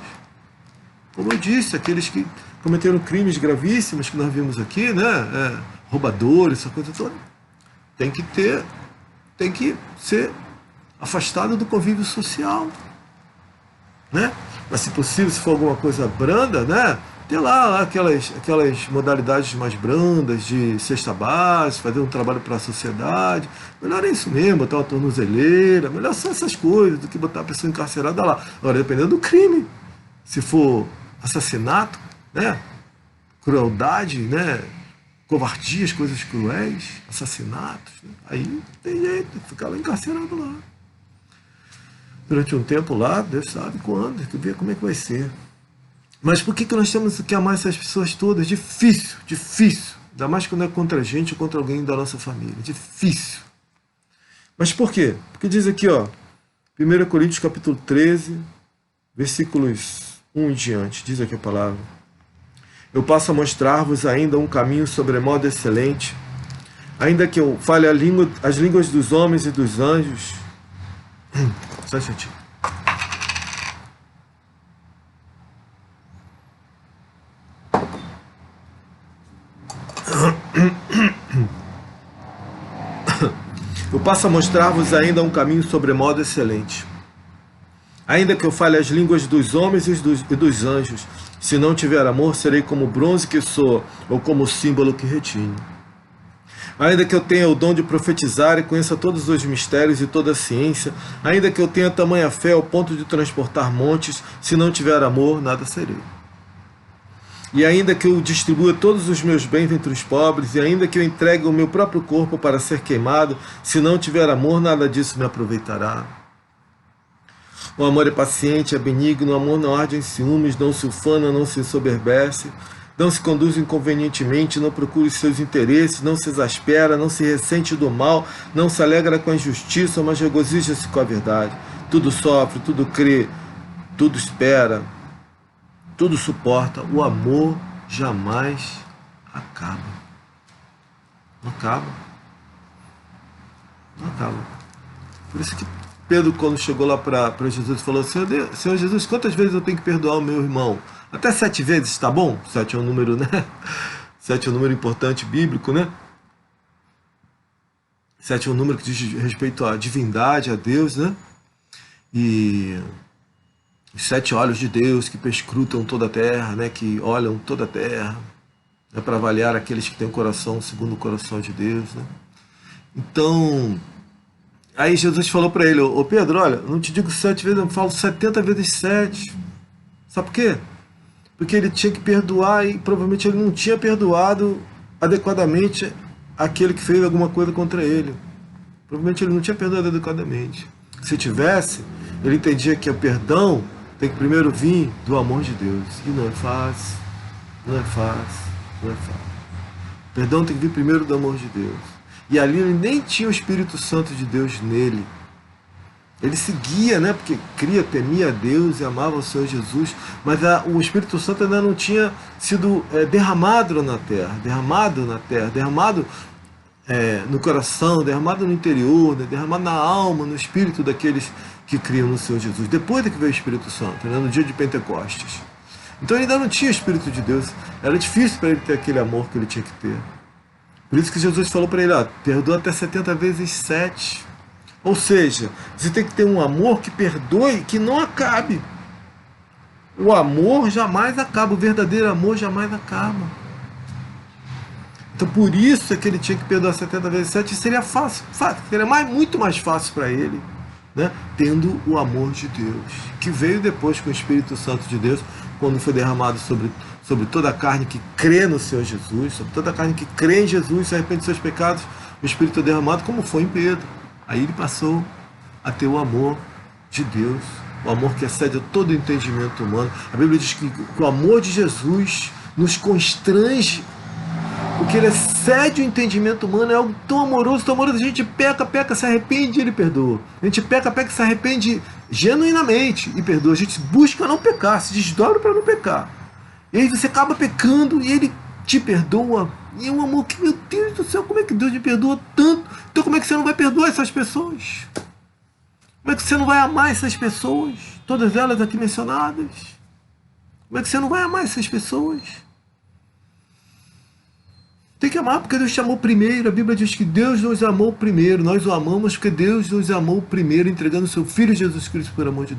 Como eu disse, aqueles que cometeram crimes gravíssimos que nós vimos aqui, né? Roubadores, essa coisa toda, tem que ser afastado do convívio social, né? Mas se possível, se for alguma coisa branda, né? Ter lá aquelas modalidades mais brandas de cesta básica, fazer um trabalho para a sociedade. Melhor é isso mesmo, botar uma tornozeleira, melhor são essas coisas do que botar a pessoa encarcerada lá. Agora, dependendo do crime, se for assassinato, né? Crueldade, né? Covardias, coisas cruéis, assassinatos, né? Aí não tem jeito, tem que ficar lá encarcerado lá. Durante um tempo lá, Deus sabe quando, tem que ver como é que vai ser. Mas por que nós temos que amar essas pessoas todas? Difícil, Ainda mais quando é contra a gente ou contra alguém da nossa família. Difícil. Mas por quê? Porque diz aqui, ó, 1 Coríntios capítulo 13, versículos 1 em diante, diz aqui a palavra. Eu passo a mostrar-vos ainda um caminho sobremodo excelente, ainda que eu fale as línguas dos homens e dos anjos. Só um instantinho. Eu passo a mostrar-vos ainda um caminho sobremodo excelente. Ainda que eu fale as línguas dos homens e dos anjos, se não tiver amor, serei como o bronze que soa, ou como o símbolo que retine. Ainda que eu tenha o dom de profetizar e conheça todos os mistérios e toda a ciência, ainda que eu tenha tamanha fé ao ponto de transportar montes, se não tiver amor, nada serei. E ainda que eu distribua todos os meus bens entre os pobres, e ainda que eu entregue o meu próprio corpo para ser queimado, se não tiver amor, nada disso me aproveitará. O amor é paciente, é benigno, o amor não arde em ciúmes, não se ufana, não se ensoberbece, não se conduz inconvenientemente, não procura os seus interesses, não se exaspera, não se ressente do mal, não se alegra com a injustiça, mas regozija-se com a verdade. Tudo sofre, tudo crê, tudo espera, tudo suporta. O amor jamais acaba. Não acaba. Não acaba. Por isso que Pedro, quando chegou lá para Jesus, falou: Senhor Jesus, quantas vezes eu tenho que perdoar o meu irmão? Até 7 vezes, tá bom? 7 é um número, né? 7 é um número importante bíblico, né? 7 é um número que diz respeito à divindade, a Deus, né? E os 7 olhos de Deus que perscrutam toda a terra, né? Que olham toda a terra, né? Para avaliar aqueles que têm o coração segundo o coração de Deus, né? Então, aí Jesus falou para ele: ô Pedro, olha, não te digo 7 vezes, eu falo 70 vezes 7. Sabe por quê? Porque ele tinha que perdoar e provavelmente ele não tinha perdoado adequadamente aquele que fez alguma coisa contra ele. Provavelmente ele não tinha perdoado adequadamente. Se tivesse, ele entendia que o perdão tem que primeiro vir do amor de Deus. E não é fácil, não é fácil, não é fácil. O perdão tem que vir primeiro do amor de Deus. E ali ele nem tinha o Espírito Santo de Deus nele. Ele seguia, né? Porque cria, temia a Deus e amava o Senhor Jesus, mas o Espírito Santo ainda não tinha sido derramado na terra, derramado no coração, derramado no interior, né? Derramado na alma, no espírito daqueles que criam no Senhor Jesus, depois que veio o Espírito Santo, né? No dia de Pentecostes. Então ele ainda não tinha o Espírito de Deus, era difícil para ele ter aquele amor que ele tinha que ter. Por isso que Jesus falou para ele: ó, perdoa até 70 vezes 7. Ou seja, você tem que ter um amor que perdoe, que não acabe. O amor jamais acaba, o verdadeiro amor jamais acaba. Então por isso é que ele tinha que perdoar 70 vezes 7, e seria fácil, seria muito mais fácil para ele, né? Tendo o amor de Deus, que veio depois com o Espírito Santo de Deus, quando foi derramado sobre toda a carne que crê no Senhor Jesus, sobre toda a carne que crê em Jesus, se arrepende dos seus pecados, o Espírito é derramado, como foi em Pedro. Aí ele passou a ter o amor de Deus, o amor que excede a todo o entendimento humano. A Bíblia diz que o amor de Jesus nos constrange, porque ele excede o entendimento humano, é algo tão amoroso, a gente peca, se arrepende e ele perdoa. A gente peca, e se arrepende genuinamente e perdoa. A gente busca não pecar, se desdobra para não pecar. E aí você acaba pecando e ele te perdoa. E é um amor que, meu Deus do céu, como é que Deus me perdoa tanto? Então como é que você não vai perdoar essas pessoas? Como é que você não vai amar essas pessoas? Todas elas aqui mencionadas. Como é que você não vai amar essas pessoas? Tem que amar porque Deus te amou primeiro. A Bíblia diz que Deus nos amou primeiro. Nós o amamos porque Deus nos amou primeiro, entregando o seu Filho Jesus Cristo por amor de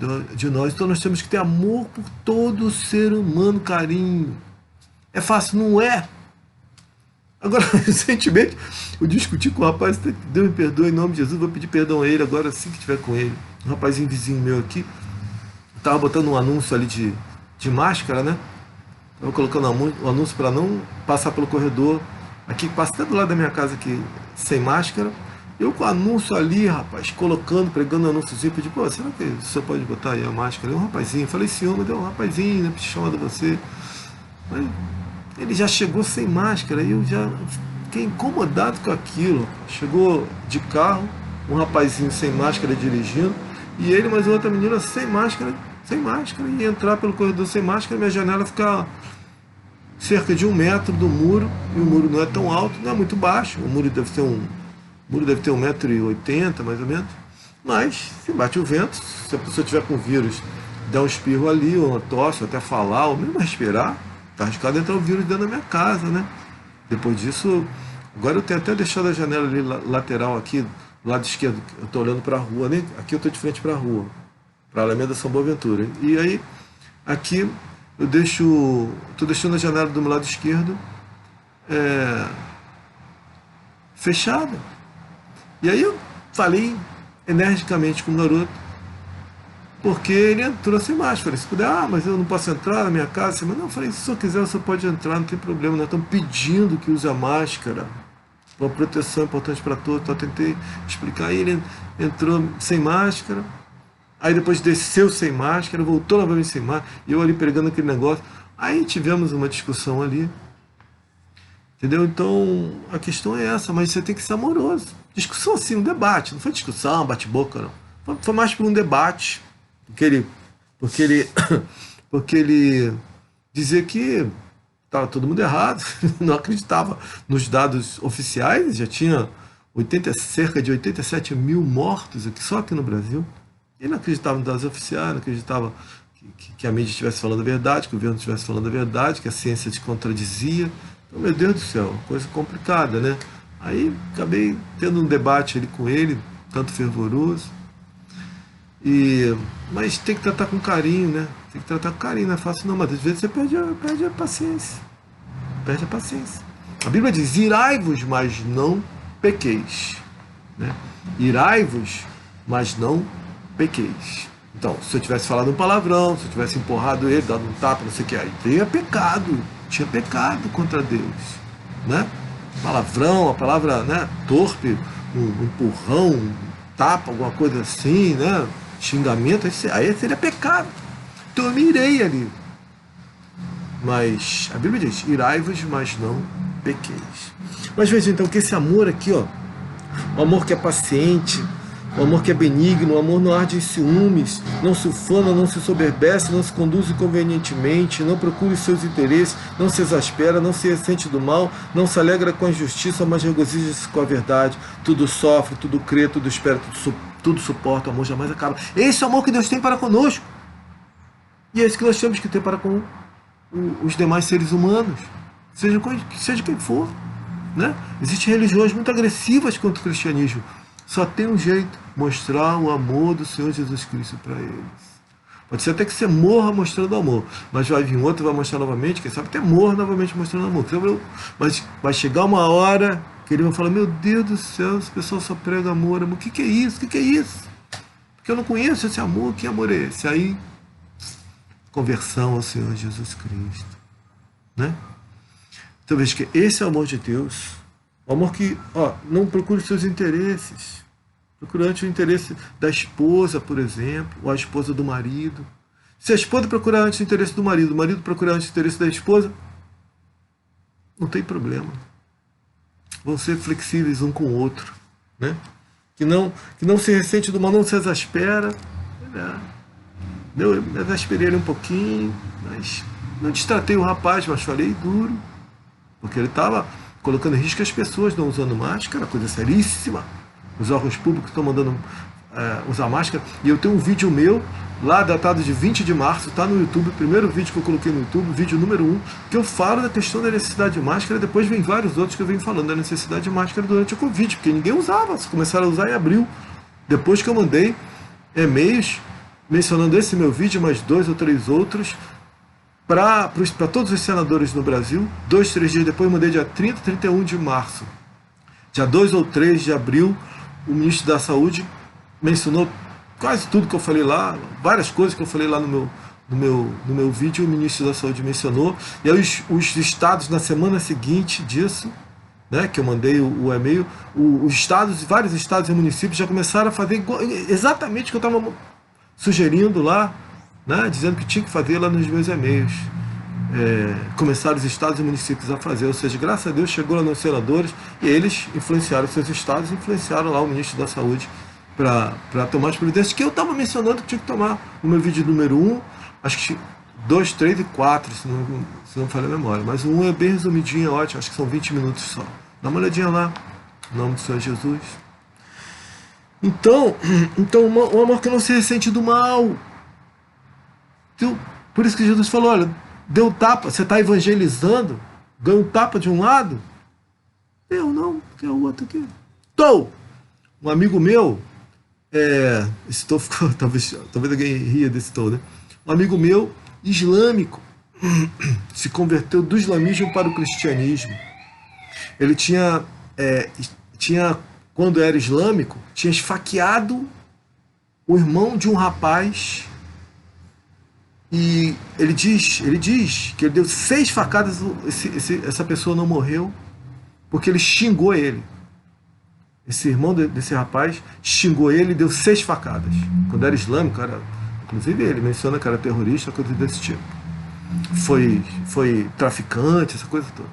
nós. Então nós temos que ter amor por todo ser humano, carinho. É fácil? Não é. Agora, recentemente, eu discuti com o rapaz: Deus me perdoe em nome de Jesus, vou pedir perdão a ele agora assim que estiver com ele. Um rapazinho vizinho meu aqui, estava botando um anúncio ali de máscara, né? Estava colocando um anúncio para não passar pelo corredor, aqui passa até do lado da minha casa aqui, sem máscara. Eu com o anúncio ali, rapaz, pregando um anúnciozinho, pedi: pô, será que o senhor pode botar aí a máscara? Um rapazinho, falei: senhor, mas deu um rapazinho, né, chamado você. Mas ele já chegou sem máscara e eu já fiquei incomodado com aquilo. Chegou de carro, um rapazinho sem máscara dirigindo, e ele mais outra menina sem máscara, e entrar pelo corredor sem máscara, minha janela ficar cerca de 1 metro do muro, e o muro não é tão alto, não é muito baixo, o muro deve ter 1,80 m mais ou menos, mas se bate o vento, se a pessoa tiver com vírus, der um espirro ali, ou uma tosse, ou até falar, ou mesmo respirar, tá arriscado entrar o vírus dentro da minha casa, né? Depois disso, agora eu tenho até deixado a janela ali lateral aqui, do lado esquerdo, eu estou olhando para a rua, né? Aqui eu estou de frente para a rua, para a Alameda São Boaventura. E aí, aqui eu estou deixando a janela do meu lado esquerdo fechada. E aí eu falei energicamente com o garoto, porque ele entrou sem máscara. Falei, se puder, mas eu não posso entrar na minha casa. Mas não, eu falei, se o senhor quiser, você pode entrar, não tem problema. Nós estamos pedindo que use a máscara. Uma proteção importante para todos. Então eu tentei explicar. Aí ele entrou sem máscara. Aí depois desceu sem máscara, voltou novamente sem máscara. E eu ali pregando aquele negócio. Aí tivemos uma discussão ali. Entendeu? Então a questão é essa, mas você tem que ser amoroso. Discussão assim, um debate. Não foi discussão, bate-boca, não. Foi mais por um debate. Porque ele dizia que estava todo mundo errado, não acreditava nos dados oficiais, já tinha cerca de 87 mil mortos só aqui no Brasil. Ele não acreditava nos dados oficiais, não acreditava que a mídia estivesse falando a verdade, que o governo estivesse falando a verdade, que a ciência te contradizia. Então, meu Deus do céu, coisa complicada, né? Aí acabei tendo um debate ali com ele, tanto fervoroso. Mas tem que tratar com carinho, né? Tem que tratar com carinho, não é fácil não, mas às vezes você perde a paciência. Perde a paciência. A Bíblia diz, irai-vos, mas não pequeis. Né? Irai-vos, mas não pequeis. Então, se eu tivesse falado um palavrão, se eu tivesse empurrado ele, dado um tapa, não sei o que, aí tinha pecado contra Deus. Né? Palavrão, a palavra, né, torpe, um empurrão, um tapa, alguma coisa assim, né? Xingamento, aí seria pecado. Então eu me irei ali. Mas a Bíblia diz, irai-vos, mas não pequeis. Mas veja então que esse amor aqui, ó, o amor que é paciente, o amor que é benigno, o amor não arde em ciúmes, não se ufana, não se soberbece, não se conduz inconvenientemente, não procura os seus interesses, não se exaspera, não se ressente do mal, não se alegra com a injustiça, mas regozija-se com a verdade. Tudo sofre, tudo crê, tudo espera, tudo suporta, o amor jamais acaba. Esse é o amor que Deus tem para conosco. E é esse que nós temos que ter para com os demais seres humanos, seja quem for. Né? Existem religiões muito agressivas contra o cristianismo. Só tem um jeito, mostrar o amor do Senhor Jesus Cristo para eles. Pode ser até que você morra mostrando amor, mas vai vir outro, vai mostrar novamente, quem sabe até morra novamente mostrando amor. Mas vai chegar uma hora que eles vão falar, meu Deus do céu, esse pessoal só prega amor, amor. O que é isso? O que é isso? Porque eu não conheço esse amor, que amor é esse? Aí, conversão ao Senhor Jesus Cristo. Né? Então veja que esse é o amor de Deus. O amor que, ó, não procure seus interesses. Procure antes o interesse da esposa, por exemplo, ou a esposa do marido. Se a esposa procurar antes o interesse do marido, o marido procurar antes o interesse da esposa, não tem problema. Vão ser flexíveis um com o outro. Né? Que não se ressente do mal, não se exaspera. Né? Eu me exasperei ele um pouquinho, mas não destratei o rapaz, mas falei duro. Porque ele estava colocando em risco as pessoas não usando máscara, coisa seríssima. Os órgãos públicos estão mandando usar máscara. E eu tenho um vídeo meu, lá datado de 20 de março, está no YouTube, o primeiro vídeo que eu coloquei no YouTube, vídeo número 1, que eu falo da questão da necessidade de máscara, depois vem vários outros que eu venho falando da necessidade de máscara durante o Covid, porque ninguém usava, começaram a usar em abril. Depois que eu mandei e-mails mencionando esse meu vídeo, mais 2 ou 3 outros, para todos os senadores no Brasil. 2, 3 dias depois, eu mandei dia 30, 31 de março. Dia 2 ou 3 de abril, o ministro da Saúde mencionou quase tudo que eu falei lá, várias coisas que eu falei lá no meu vídeo, o ministro da Saúde mencionou. E aí os estados, na semana seguinte disso, né, que eu mandei o e-mail, os estados, vários estados e municípios já começaram a fazer exatamente o que eu estava sugerindo lá, né, dizendo que tinha que fazer lá nos meus e-mails. começaram os estados e municípios a fazer. Ou seja, graças a Deus chegou lá nos senadores e eles influenciaram seus estados, influenciaram lá o ministro da Saúde para tomar as providências que eu estava mencionando que tinha que tomar. No meu vídeo número 1, acho que 2, 3 e 4, se não me falha a memória. Mas o 1 é bem resumidinho, é ótimo, acho que são 20 minutos só. Dá uma olhadinha lá, em nome do Senhor Jesus. Então um amor que não se ressente do mal. Então, por isso que Jesus falou, olha, deu tapa, você está evangelizando, ganha um tapa de um lado, eu não, que é o outro aqui. Um amigo meu, esse Tô ficou, talvez alguém ria desse Tô, né? Um amigo meu, islâmico, se converteu do islamismo para o cristianismo. Ele tinha, quando era islâmico, tinha esfaqueado o irmão de um rapaz. E ele diz que ele deu 6 facadas, essa pessoa não morreu, porque ele xingou ele. Esse irmão desse rapaz xingou ele e deu 6 facadas. Quando era islâmico, inclusive ele menciona que era terrorista, coisa desse tipo. Foi traficante, essa coisa toda.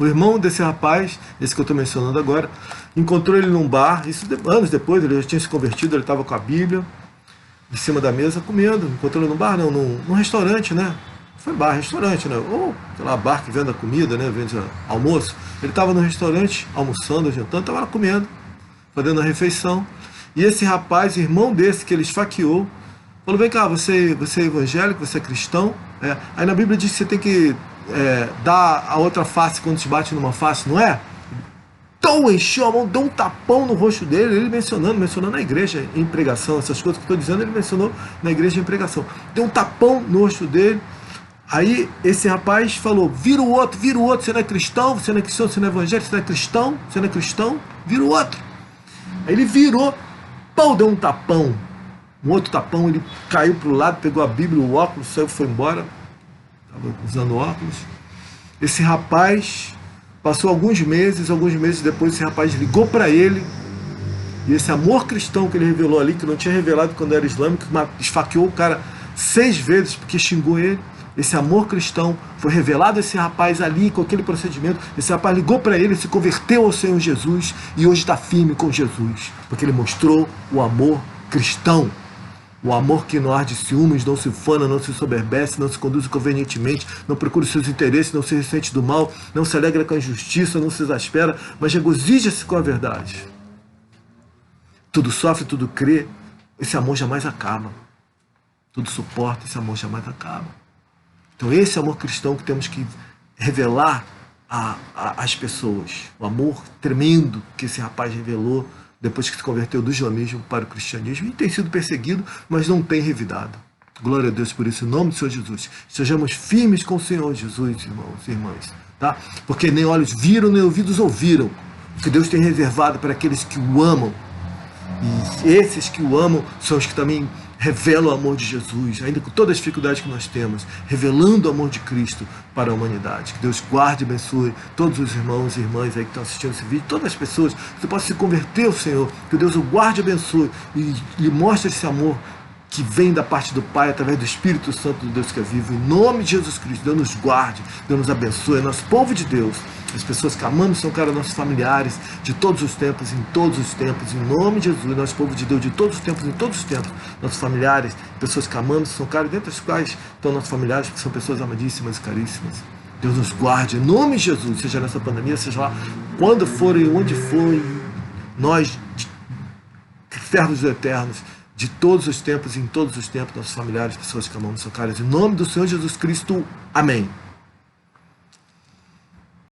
O irmão desse rapaz, esse que eu estou mencionando agora, encontrou ele num bar, isso anos depois, ele já tinha se convertido, ele estava com a Bíblia em cima da mesa comendo, encontrou ele num bar, não, num restaurante, né? Foi bar, restaurante, né? Ou, sei lá, bar que vende a comida, né? Vende almoço. Ele estava no restaurante, almoçando, jantando, estava lá comendo, fazendo a refeição. E esse rapaz, irmão desse que ele esfaqueou, falou, vem cá, você é evangélico, você é cristão? Aí na Bíblia diz que você tem que dar a outra face quando te bate numa face, não é? Então encheu a mão, deu um tapão no rosto dele, ele mencionando na igreja em pregação, essas coisas que eu estou dizendo, ele mencionou na igreja em pregação. Deu um tapão no rosto dele. Aí esse rapaz falou, vira o outro, você não é cristão, você não é cristão, você não é evangélico, você não é cristão, vira o outro. Aí ele virou, deu um tapão, um outro tapão, ele caiu para o lado, pegou a Bíblia, o óculos, saiu, foi embora, estava usando óculos. Esse rapaz, passou alguns meses depois, esse rapaz ligou para ele, e esse amor cristão que ele revelou ali, que não tinha revelado quando era islâmico, esfaqueou o cara 6 vezes porque xingou ele. Esse amor cristão foi revelado a esse rapaz ali, com aquele procedimento. Esse rapaz ligou para ele, se converteu ao Senhor Jesus e hoje está firme com Jesus, porque ele mostrou o amor cristão. O amor que não arde ciúmes, não se ufana, não se soberbece, não se conduz convenientemente, não procura os seus interesses, não se ressente do mal, não se alegra com a injustiça, não se exaspera, mas regozija-se com a verdade. Tudo sofre, tudo crê, esse amor jamais acaba. Tudo suporta, esse amor jamais acaba. Então esse amor cristão que temos que revelar às pessoas. O amor tremendo que esse rapaz revelou depois que se converteu do islamismo para o cristianismo e tem sido perseguido, mas não tem revidado. Glória a Deus por isso, em nome do Senhor Jesus. Sejamos firmes com o Senhor Jesus, irmãos e irmãs. Tá? Porque nem olhos viram, nem ouvidos ouviram o que Deus tem reservado para aqueles que o amam. E esses que o amam são os que também revelam o amor de Jesus, ainda com todas as dificuldades que nós temos, revelando o amor de Cristo para a humanidade. Que Deus guarde e abençoe todos os irmãos e irmãs aí que estão assistindo esse vídeo, todas as pessoas, que você possa se converter ao Senhor, que Deus o guarde e abençoe e lhe mostre esse amor que vem da parte do Pai, através do Espírito Santo de Deus que é vivo, em nome de Jesus Cristo. Deus nos guarde, Deus nos abençoe, é nosso povo de Deus. As pessoas que amamos são, cara, nossos familiares, de todos os tempos, em todos os tempos, em nome de Jesus, nosso povo de Deus, de todos os tempos, em todos os tempos, nossos familiares, pessoas que amamos, são, cara, dentre as quais estão nossos familiares, que são pessoas amadíssimas e caríssimas. Deus nos guarde, em nome de Jesus, seja nessa pandemia, seja lá, quando for e onde for, nós, servos eternos, de todos os tempos, em todos os tempos, nossos familiares, pessoas que amamos, são caras, em nome do Senhor Jesus Cristo, amém.